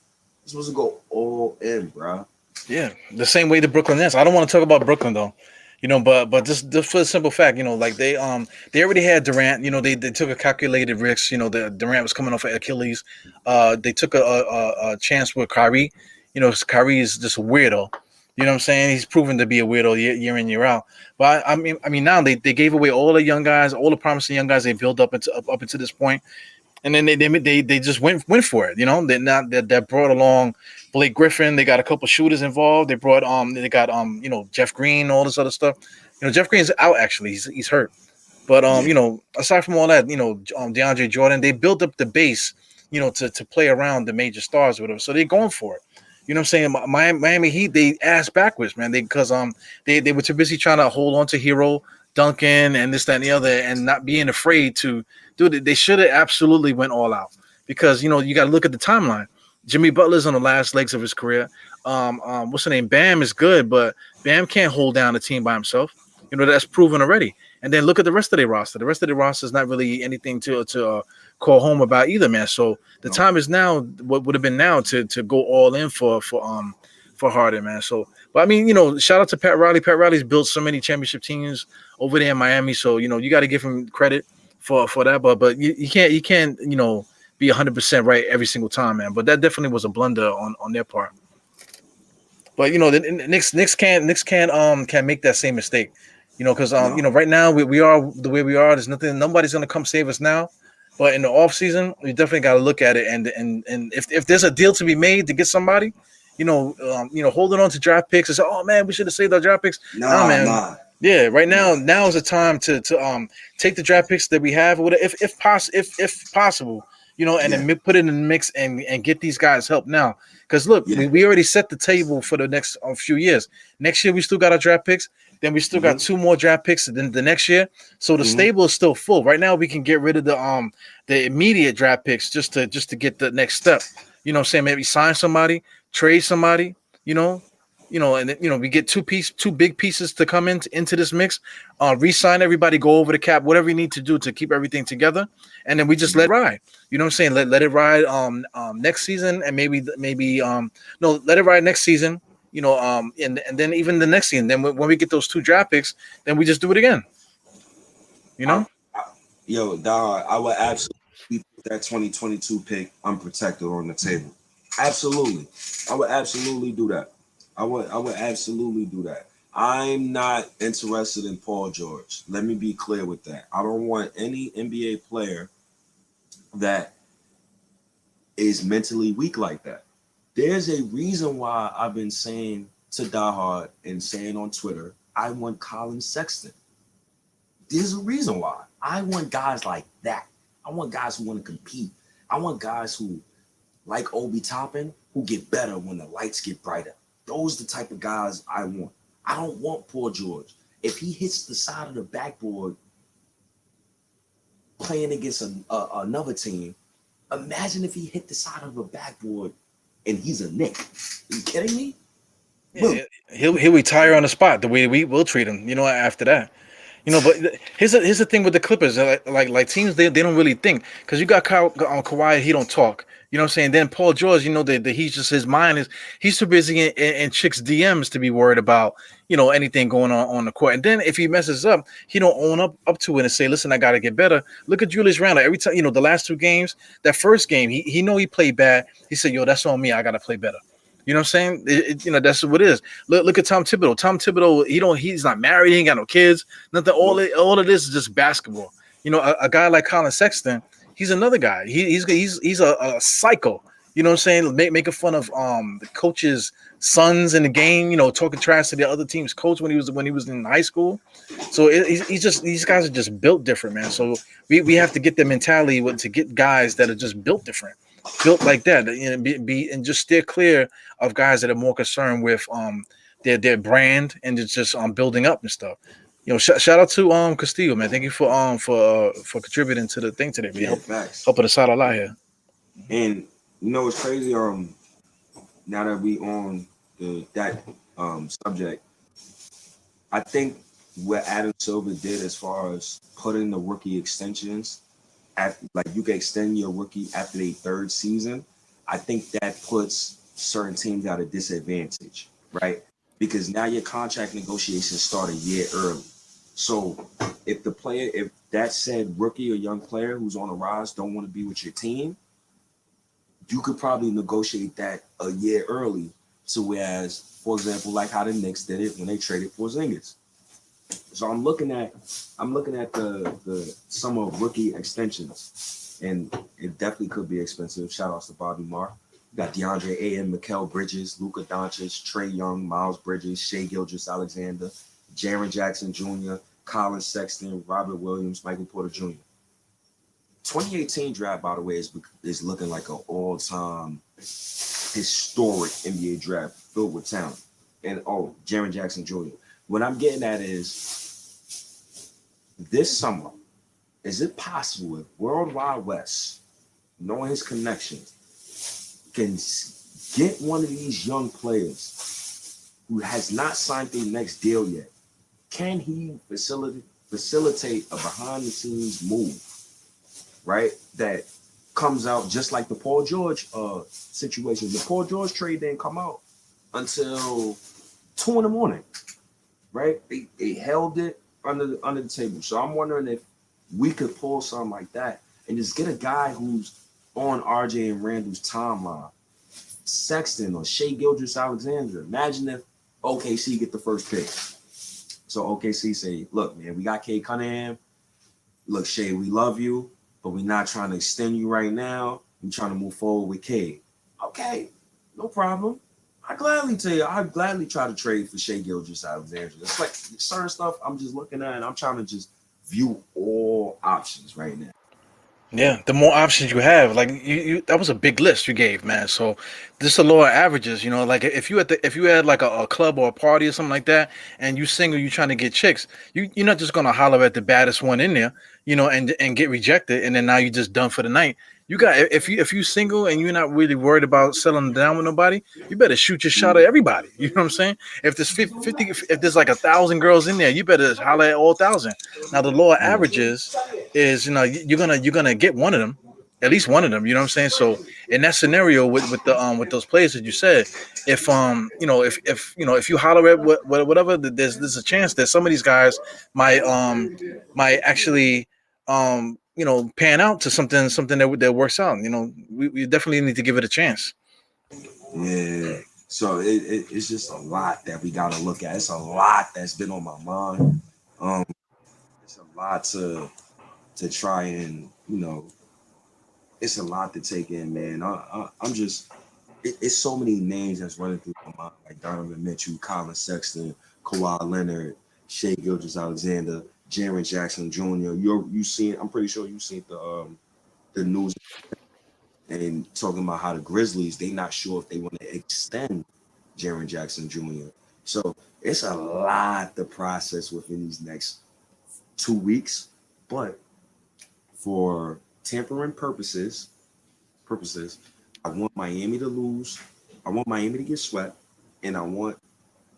supposed to go all in, bro. Yeah, the same way the Brooklyn Nets. I don't want to talk about Brooklyn though, but just for the simple fact, like they already had Durant. They took a calculated risk. The Durant was coming off of Achilles. They took a chance with Kyrie. Kyrie is just a weirdo. You know what I'm saying? He's proven to be a weirdo year in year out. But I mean now they gave away all the young guys, all the promising young guys they built up into this point. And then they just went for it. They brought along Blake Griffin. They got a couple shooters involved. They got Jeff Green, all this other stuff. Jeff Green's out actually. He's hurt. But Yeah. aside from all that, DeAndre Jordan, they built up the base, to play around the major stars with them. So they're going for it. You know what I'm saying? Miami Heat, they ass backwards, man. They were too busy trying to hold on to Hero, Duncan, and this, that, and the other, and not being afraid to do it. They should have absolutely went all out because you got to look at the timeline. Jimmy Butler's on the last legs of his career. What's the name? Bam is good, but Bam can't hold down a team by himself. That's proven already. And then look at the rest of their roster. The rest of the roster is not really anything to call home about either, man. So the No. time is now. What would have been now to go all in for Harden, man. So, but I mean, shout out to Pat Riley. Pat Riley's built so many championship teams over there in Miami. So you got to give him credit for that. But you can't be 100% right every single time, man. But that definitely was a blunder on their part. But the Knicks can't make that same mistake. Because No. right now we are the way we are. There's nobody's gonna come save us now. But in the off season, we definitely got to look at it. And if there's a deal to be made to get somebody, holding on to draft picks and say, oh man, we should have saved our draft picks. Nah, Nah, man, nah. Yeah, right now is the time to take the draft picks that we have, or whatever, if possible, and Yeah, then put it in the mix and get these guys help now. Because look, yeah. we already set the table for the next few years. Next year we still got our draft picks. Then we still got Mm-hmm. two more draft picks than the next year. So the Mm-hmm. stable is still full. Right now we can get rid of the immediate draft picks just to get the next step. You know what I'm saying? Maybe sign somebody, trade somebody, you know, and then, we get two big pieces to come into this mix, re-sign everybody, go over the cap, whatever you need to do to keep everything together, and then we just let it ride. You know what I'm saying? Let it ride next season, and maybe no, let it ride next season. And then even the next season. Then when we get those two draft picks, then we just do it again. You I, know? I, yo, dog, I would absolutely put that 2022 pick unprotected on the table. Absolutely, I would absolutely do that. I would absolutely do that. I'm not interested in Paul George. Let me be clear with that. I don't want any NBA player that is mentally weak like that. There's a reason why I've been saying to Die Hard and saying on Twitter, I want Colin Sexton. There's a reason why. I want guys like that. I want guys who want to compete. I want guys who, like Obi Toppin, who get better when the lights get brighter. Those are the type of guys I want. I don't want Paul George. If he hits the side of the backboard playing against another team, imagine if he hit the side of a backboard and he's a Knick. Are you kidding me? Boom. Yeah, he'll retire on the spot the way we will treat him. After that. But here's the thing with the Clippers, like teams, they don't really think, because you got Kawhi, he don't talk. You know what I'm saying? Then Paul George, that he's just, his mind is, he's too busy in chicks DMs to be worried about anything going on the court. And then if he messes up, he don't own up to it and say, listen, I got to get better. Look at Julius Randle. Every time, the last two games, that first game, he played bad. He said, yo, that's on me. I got to play better. You know what I'm saying? That's what it is. Look at Tom Thibodeau. Tom Thibodeau, he's not married. He ain't got no kids. Nothing. All of this is just basketball. A guy like Colin Sexton, he's another guy. He's a psycho. You know what I'm saying? Making fun of the coach's sons in the game. Talking trash to the other team's coach when he was in high school. So he's just, these guys are just built different, man. So we have to get the mentality to get guys that are just built different, built like that. Be and just steer clear of guys that are more concerned with their brand and just building up and stuff. Shout out to Castillo, man. Thank you for contributing to the thing today, man. Yeah, facts. Helping us out a lot here. And it's crazy. Now that we on that subject, I think what Adam Silver did as far as putting the rookie extensions, like you can extend your rookie after their third season, I think that puts certain teams at a disadvantage, right? Because now your contract negotiations start a year early. So if that said rookie or young player who's on the rise don't want to be with your team, you could probably negotiate that a year early. So whereas, for example, like how the Knicks did it when they traded for Porzingis. So I'm looking at the sum of rookie extensions, and it definitely could be expensive. Shout outs to Bobby Marr. You got DeAndre Ayton, Mikal Bridges, Luka Doncic, Trey Young, Miles Bridges, Shai Gilgeous-Alexander, Jaren Jackson Jr., Colin Sexton, Robert Williams, Michael Porter Jr. 2018 draft, by the way, is looking like an all-time historic NBA draft filled with talent. And Jaren Jackson Jr. What I'm getting at is this summer, is it possible if World Wide West, knowing his connections, can get one of these young players who has not signed their next deal yet? Can he facilitate a behind-the-scenes move, right, that comes out just like the Paul George situation? The Paul George trade didn't come out until 2 a.m, right? They held it under the table. So I'm wondering if we could pull something like that and just get a guy who's on RJ and Randall's timeline, Sexton or Shai Gilgeous-Alexander. Imagine if OKC get the first pick. So OKC say, look, man, we got Cade Cunningham. Look, Shai, we love you, but we're not trying to extend you right now. We're trying to move forward with Cade. Okay, no problem. I gladly tell you, I gladly try to trade for Shea Gilgeous-Alexander. It's like certain stuff I'm just looking at, and I'm trying to just view all options right now. Yeah, the more options you have, like you that was a big list you gave, man. So just the lower averages, like if you had like a club or a party or something like that, and you single, you trying to get chicks, you're not just gonna holler at the baddest one in there, and get rejected, and then now you just done for the night. You got if you single and you're not really worried about settling down with nobody, you better shoot your shot at everybody. You know what I'm saying? If there's 50, if there's like 1,000 girls in there, you better holler at all 1,000. Now the lower averages is you're gonna get one of them, at least one of them. You know what I'm saying? So in that scenario with those players that you said, if you holler at whatever, there's a chance that some of these guys might actually pan out to something that works out. We definitely need to give it a chance. Yeah. So it's just a lot that we gotta look at. It's a lot that's been on my mind. It's a lot to try and it's a lot to take in, man. I'm just it's so many names that's running through my mind, like Donovan Mitchell, Colin Sexton, Kawhi Leonard, Shea Gilgeous-Alexander, Jaren Jackson Jr. You seen? I'm pretty sure you seen the news and talking about how the Grizzlies, they not sure if they want to extend Jaren Jackson Jr. So it's a lot to process within these next 2 weeks, but for tampering purposes, I want Miami to lose. I want Miami to get swept, and I want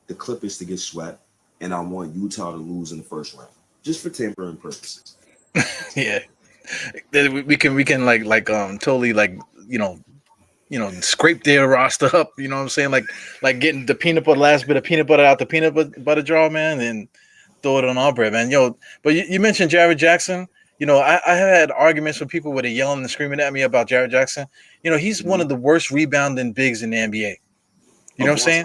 the Clippers to get swept, and I want Utah to lose in the first round, just for tampering purposes. Yeah, we can like totally scrape their roster up. You know what I'm saying? Like getting the last bit of peanut butter out the peanut butter jar, man, and throw it on our bread, man. But you mentioned Jared Jackson. I have had arguments with people where they're yelling and screaming at me about Jared Jackson. He's one of the worst rebounding bigs in the NBA. You know what I'm saying?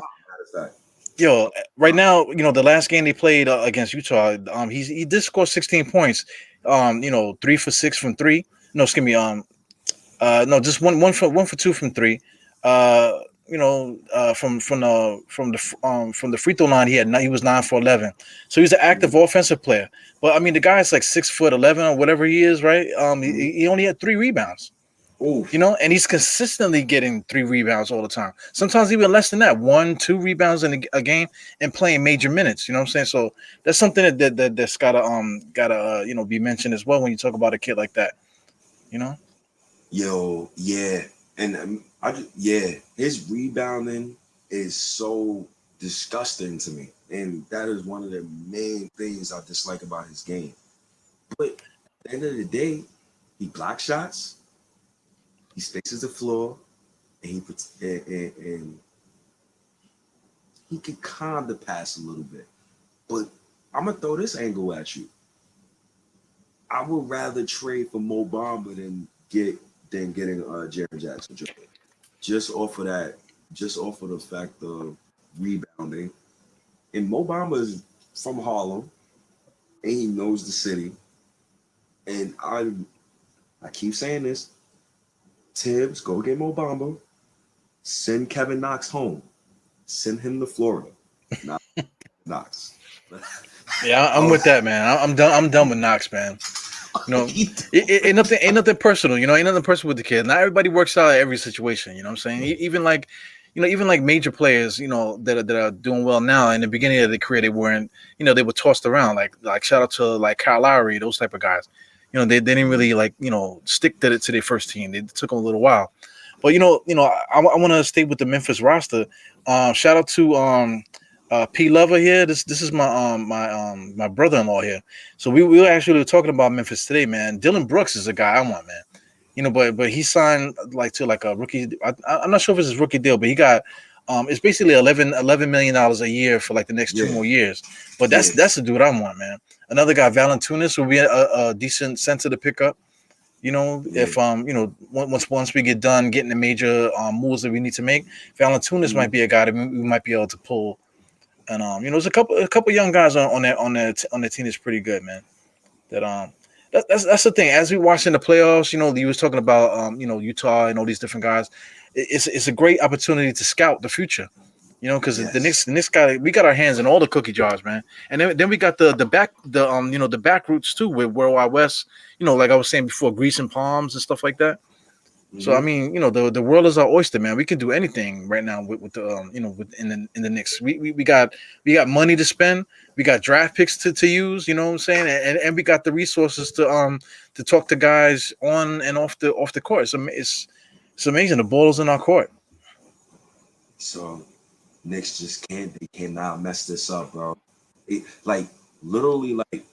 Right now, the last game they played against Utah, he did score 16 points. 3 for 6 from three. No, excuse me. No, just one for two from three. From the free throw line, he was 9 for 11. So he's an active offensive player. But I mean, the guy's like 6'11" or whatever he is, right? He only had 3 rebounds. Oof. And he's consistently getting 3 rebounds all the time. Sometimes even less than that, 1-2 rebounds in a game, and playing major minutes. You know what I'm saying? So that's something that's gotta be mentioned as well when you talk about a kid like that. Yo, yeah, and his rebounding is so disgusting to me, and that is one of the main things I dislike about his game. But at the end of the day, he blocks shots, he spaces the floor, and he can kind of pass a little bit. But I'm gonna throw this angle at you. I would rather trade for Mo Bamba than getting Jaren Jackson Jr. Just off of the fact of rebounding. And Mo Bamba is from Harlem, and he knows the city. And I keep saying this: Tibbs, go get Mo Bamba. Send Kevin Knox home. Send him to Florida. Not Knox. Yeah, I'm with that, man. I'm done. I'm done with Knox, man. It ain't nothing personal. Ain't nothing personal with the kid. Not everybody works out at every situation. You know what I'm saying? Even like major players, that are doing well now. In the beginning of their career, they weren't. They were tossed around. Like shout out to like Kyle Lowry, those type of guys. They didn't really stick to their first team. It took them a little while. But I want to stay with the Memphis roster. Shout out to P Lover here. This is my brother-in-law here. So we were actually talking about Memphis today, man. Dylan Brooks is a guy I want, man. But he signed to a rookie. I'm not sure if it's his rookie deal, but he got it's basically $11 million a year for like the next 2 more years. But that's the dude I want, man. Another guy, Valanciunas, will be a decent center to pick up. If once we get done getting the major moves that we need to make, Valanciunas might be a guy that we might be able to pull. And there's a couple young guys on the team that's pretty good, man. That's the thing. As we watch in the playoffs, you was talking about Utah and all these different guys. It's a great opportunity to scout the future. You know, because Yes. the Knicks we got our hands in all the cookie jars, man. And then we got the back the back routes too with World Wide West. You know, like I was saying before, grease and palms and stuff like that. So I Hmm. mean, the world is our oyster, man. We can do anything right now with the with in the Knicks. We got money to spend. We got draft picks to use. You know what I'm saying? And we got the resources to talk to guys on and off the court. It's amazing. The ball is in our court. So Knicks just can't. They cannot mess this up, bro. Like literally, like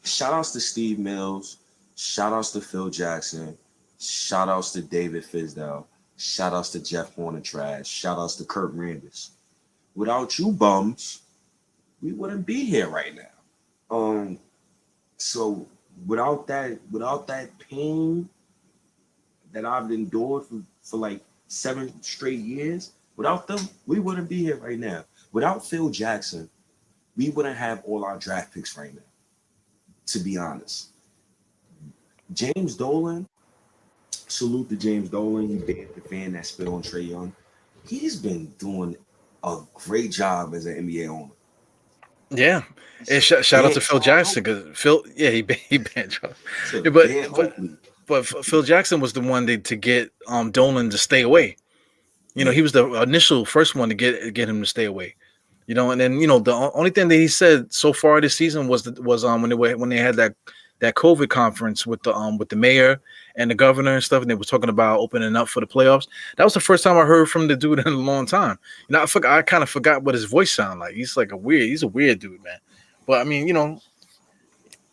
shout outs to Steve Mills, shout outs to Phil Jackson, shout outs to David Fisdale, shout outs to Jeff Hornatrash, shout outs to Kurt Rambis. Without you bums, we wouldn't be here right now. So without that pain that I've endured for like 7 straight years, without them, we wouldn't be here right now. Without Phil Jackson, we wouldn't have all our draft picks right now. To be honest, James Dolan, salute to James Dolan. He banned the fan that spit on Trae Young. He's been doing a great job as an NBA owner. Yeah, and shout out to Ban Phil Charles Jackson Oakley. because Phil, yeah, he banned Charles. To Yeah, ban but Oakley. Phil Jackson was the one to get Dolan to stay away. You know, Yeah. he was the initial first one to get him to stay away. You know, and then the only thing that he said so far this season was when they had that COVID conference with the mayor and the governor and stuff, and they were talking about opening up for the playoffs. That was the first time I heard from the dude in a long time. You know, I kind of forgot what his voice sounded like. He's a weird dude, man. But I mean,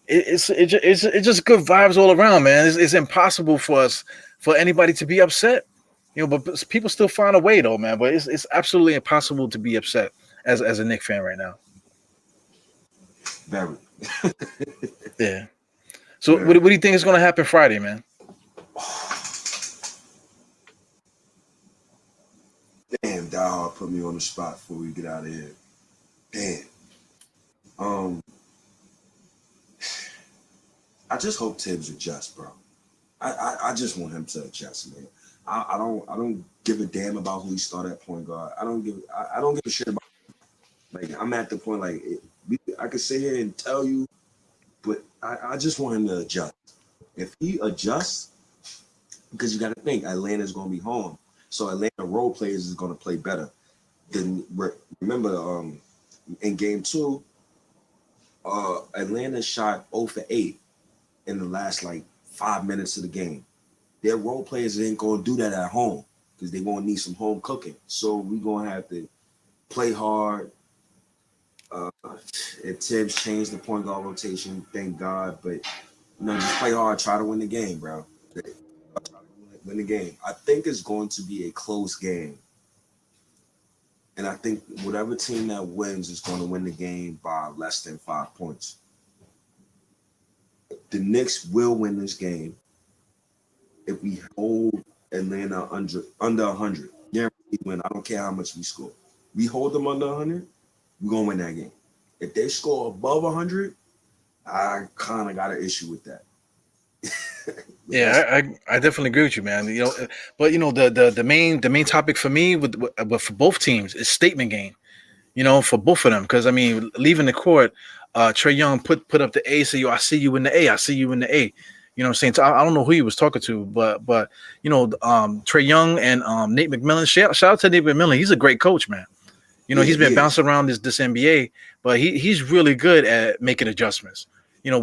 it's just good vibes all around, man. It's impossible for anybody to be upset, but people still find a way though, man. But it's absolutely impossible to be upset as a Knicks fan right now. Very. Yeah. So Very. what do you think is going to happen Friday, man? Damn, dog, put me on the spot before we get out of here. Damn. Um, I just hope Tibbs adjusts, bro. I just want him to adjust, man. I don't give a damn about who he started at point guard. I don't give a shit about. Like I'm at the point like I could sit here and tell you, but I just want him to adjust. If he adjusts, because you got to think Atlanta's going to be home, so Atlanta role players is going to play better. Then remember, in game 2, Atlanta shot 0 for 8 in the last like 5 minutes of the game. Their role players ain't going to do that at home because they're going to need some home cooking. So we're going to have to play hard. If Tibbs changed the point guard rotation, thank God. But just play hard, try to win the game, bro. Try to win the game. I think it's going to be a close game. And I think whatever team that wins is going to win the game by less than 5 points. The Knicks will win this game if we hold Atlanta under 100. Guaranteed win. I don't care how much we score. We hold them under 100, we're going to win that game. If they score above 100, I kind of got an issue with that. Yeah, I definitely agree with you, man. But the main topic for me but for both teams is statement game. For both of them, because I mean, leaving the court, Trae Young put up the A, say, "Yo, I see you in the A, I see you in the A." You know what I'm saying? So I don't know who he was talking to, but Trae Young and Nate McMillan. Shout out to Nate McMillan. He's a great coach, man. He's been bouncing around this NBA, but he's really good at making adjustments. Where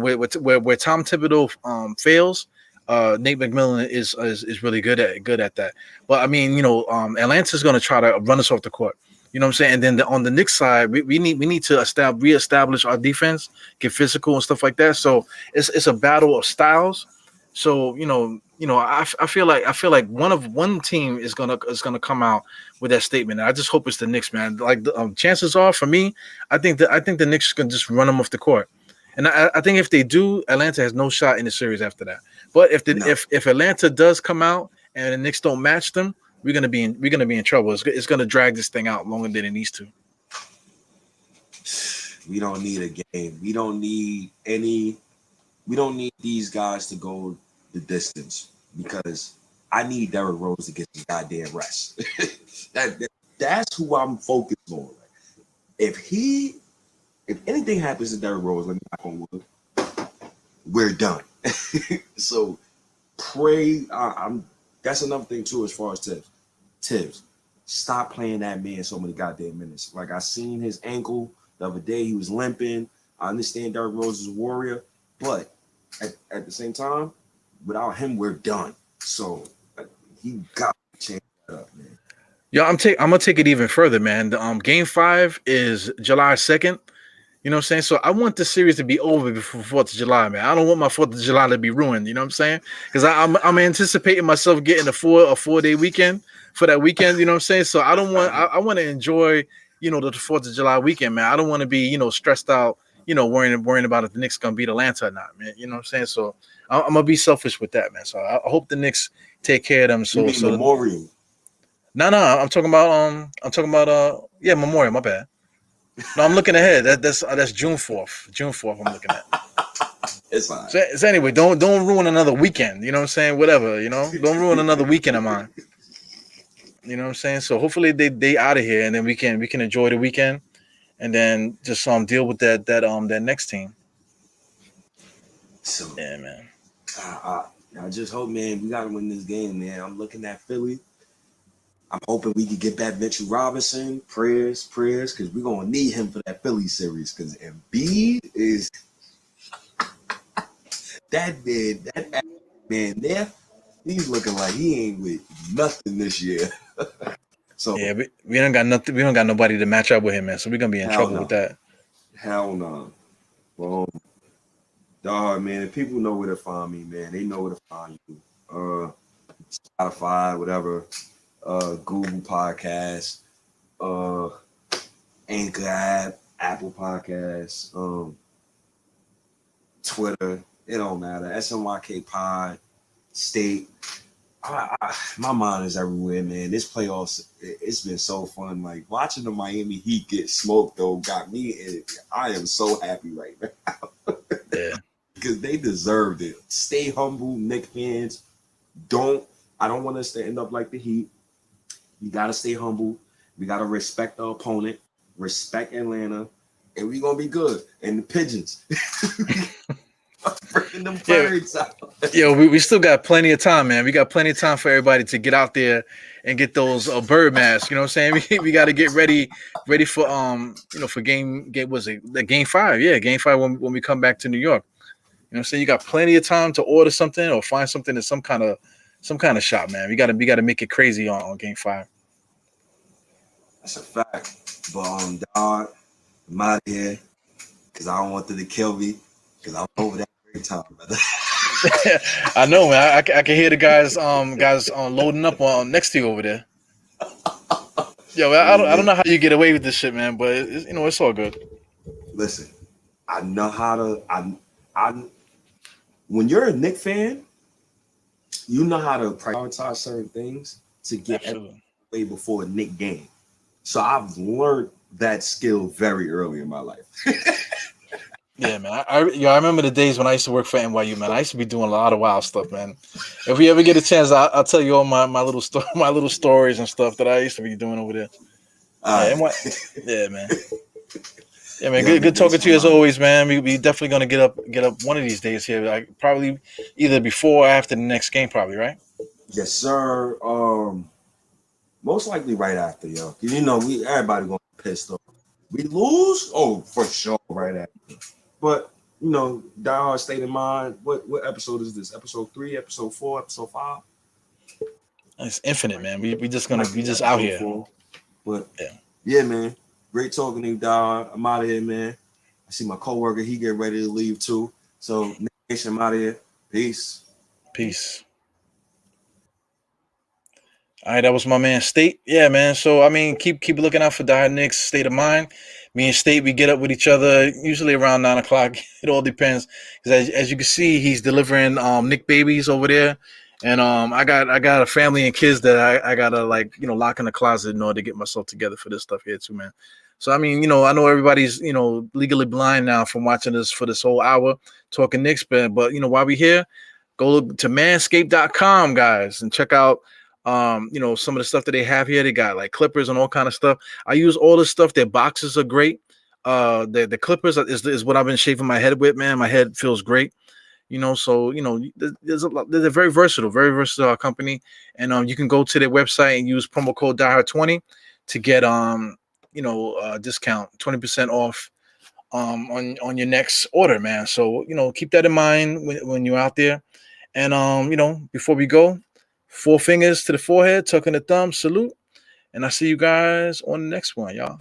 Tom Thibodeau fails, Nate McMillan is really good at that. But I mean, Atlanta's going to try to run us off the court. You know what I'm saying? And then on the Knicks side, we need to reestablish our defense, get physical and stuff like that. So it's a battle of styles. So I feel like one team is gonna come out with that statement. And I just hope it's the Knicks, man. Like the chances are for me, I think the Knicks can just run them off the court. And I think if they do, Atlanta has no shot in the series after that. But if Atlanta does come out and the Knicks don't match them, we're gonna be in trouble. It's gonna drag this thing out longer than it needs to. We don't need a game. We don't need these guys to go the distance because I need Derrick Rose to get some goddamn rest. That's who I'm focused on. If anything happens to Derrick Rose, let me knock on wood, we're done. So pray. That's another thing too, as far as Tibbs. Stop playing that man so many goddamn minutes. Like I seen his ankle the other day, he was limping. I understand Derrick Rose is a warrior, but at the same time, without him, we're done. So he got to change that up, man. Yo, I'm gonna take it even further, man. The game 5 is July 2nd. You know what I'm saying? So I want the series to be over before 4th of July, man. I don't want my 4th of July to be ruined. You know what I'm saying? Because I'm anticipating myself getting a 4-day weekend for that weekend. You know what I'm saying? So I don't want I want to enjoy, the 4th of July weekend, man. I don't want to be, stressed out, worrying about if the Knicks gonna beat Atlanta or not, man. You know what I'm saying? So I'm gonna be selfish with that, man. So I hope the Knicks take care of them. So Memorial. No, I'm talking about yeah, Memorial. My bad. No, I'm looking ahead. That's June 4th. June 4th. I'm looking at. It's fine. So anyway, don't ruin another weekend. You know what I'm saying? Whatever. Don't ruin another weekend of mine. You know what I'm saying? So hopefully they out of here, and then we can enjoy the weekend, and then just deal with that next team. So yeah, man. I just hope, man, we gotta win this game, man. I'm looking at Philly. I'm hoping we can get back Mitchell Robinson. Prayers, because we're gonna need him for that Philly series. Because Embiid is that man there. He's looking like he ain't with nothing this year. So yeah, we don't got nothing. We don't got nobody to match up with him, man. So we're gonna be in trouble with that. Hell no. Well, dog, man. If people know where to find me, man, they know where to find you. Spotify, whatever. Google Podcasts, Anchor app, Apple Podcasts, Twitter. It don't matter. SNYK Pod, State. My mind is everywhere, man. This playoffs, it's been so fun. Like watching the Miami Heat get smoked, though, got me. And I am so happy right now. Yeah, because they deserved it. Stay humble, Knicks fans. I don't want us to end up like the Heat. You gotta stay humble. We gotta respect the opponent, respect Atlanta, and we gonna be good. And the Pigeons, bringing them birds out. Yo, we still got plenty of time, man. We got plenty of time for everybody to get out there and get those bird masks. You know what I'm saying? We got to get ready for for game was it the game 5? Yeah, game 5 when we come back to New York. You know what I'm saying? You got plenty of time to order something or find something at some kind of shop, man. We gotta make it crazy on game 5. That's a fact. But dog, I'm out of here because I don't want them to kill me because I'm over that great time, brother. I know, man. I can hear the guys loading up on next to you over there. Yo, I don't know how you get away with this shit, man. But it's all good. Listen, I know how to. I when you're a Knicks fan, you know how to prioritize certain things to get way before a Knicks game. So I've learned that skill very early in my life. Yeah, man. I remember the days when I used to work for NYU, man. I used to be doing a lot of wild stuff, man. If we ever get a chance, I'll tell you all my little stories and stuff that I used to be doing over there. Yeah, man. Yeah, man. Good talking to you as always, man. We definitely gonna get up one of these days here. Like probably either before or after the next game, probably, right? Yes, sir. Most likely right after, yo. Everybody gonna be pissed off. We lose? Oh, for sure, right after. But Die Hard State of Mind. What episode is this? Episode 3, episode 4, episode 5? It's infinite, man. We just out here. 4. But yeah, man. Great talking to you, Die Hard. I'm out of here, man. I see my coworker, he getting ready to leave too. So Nation, I'm out of here. Peace. All right, that was my man State. Yeah, man. So I mean, keep looking out for Die Knicks State of Mind. Me and State, we get up with each other usually around 9:00. It all depends, because as you can see, he's delivering Nick babies over there, and I got a family and kids that I gotta lock in the closet in order to get myself together for this stuff here too, man. So I mean, I know everybody's legally blind now from watching this for this whole hour talking Knicks, but while we here, go to manscaped.com, guys, and check out Some of the stuff that they have here, they got like clippers and all kind of stuff. I use all this stuff. Their boxes are great. The clippers is what I've been shaving my head with, man. My head feels great. So there's a lot. They're very versatile company, and you can go to their website and use promo code DieHard20 to get discount 20% off on your next order, man. So keep that in mind when you're out there. And before we go, 4 fingers to the forehead, tucking the thumb, salute, and I see you guys on the next one, y'all.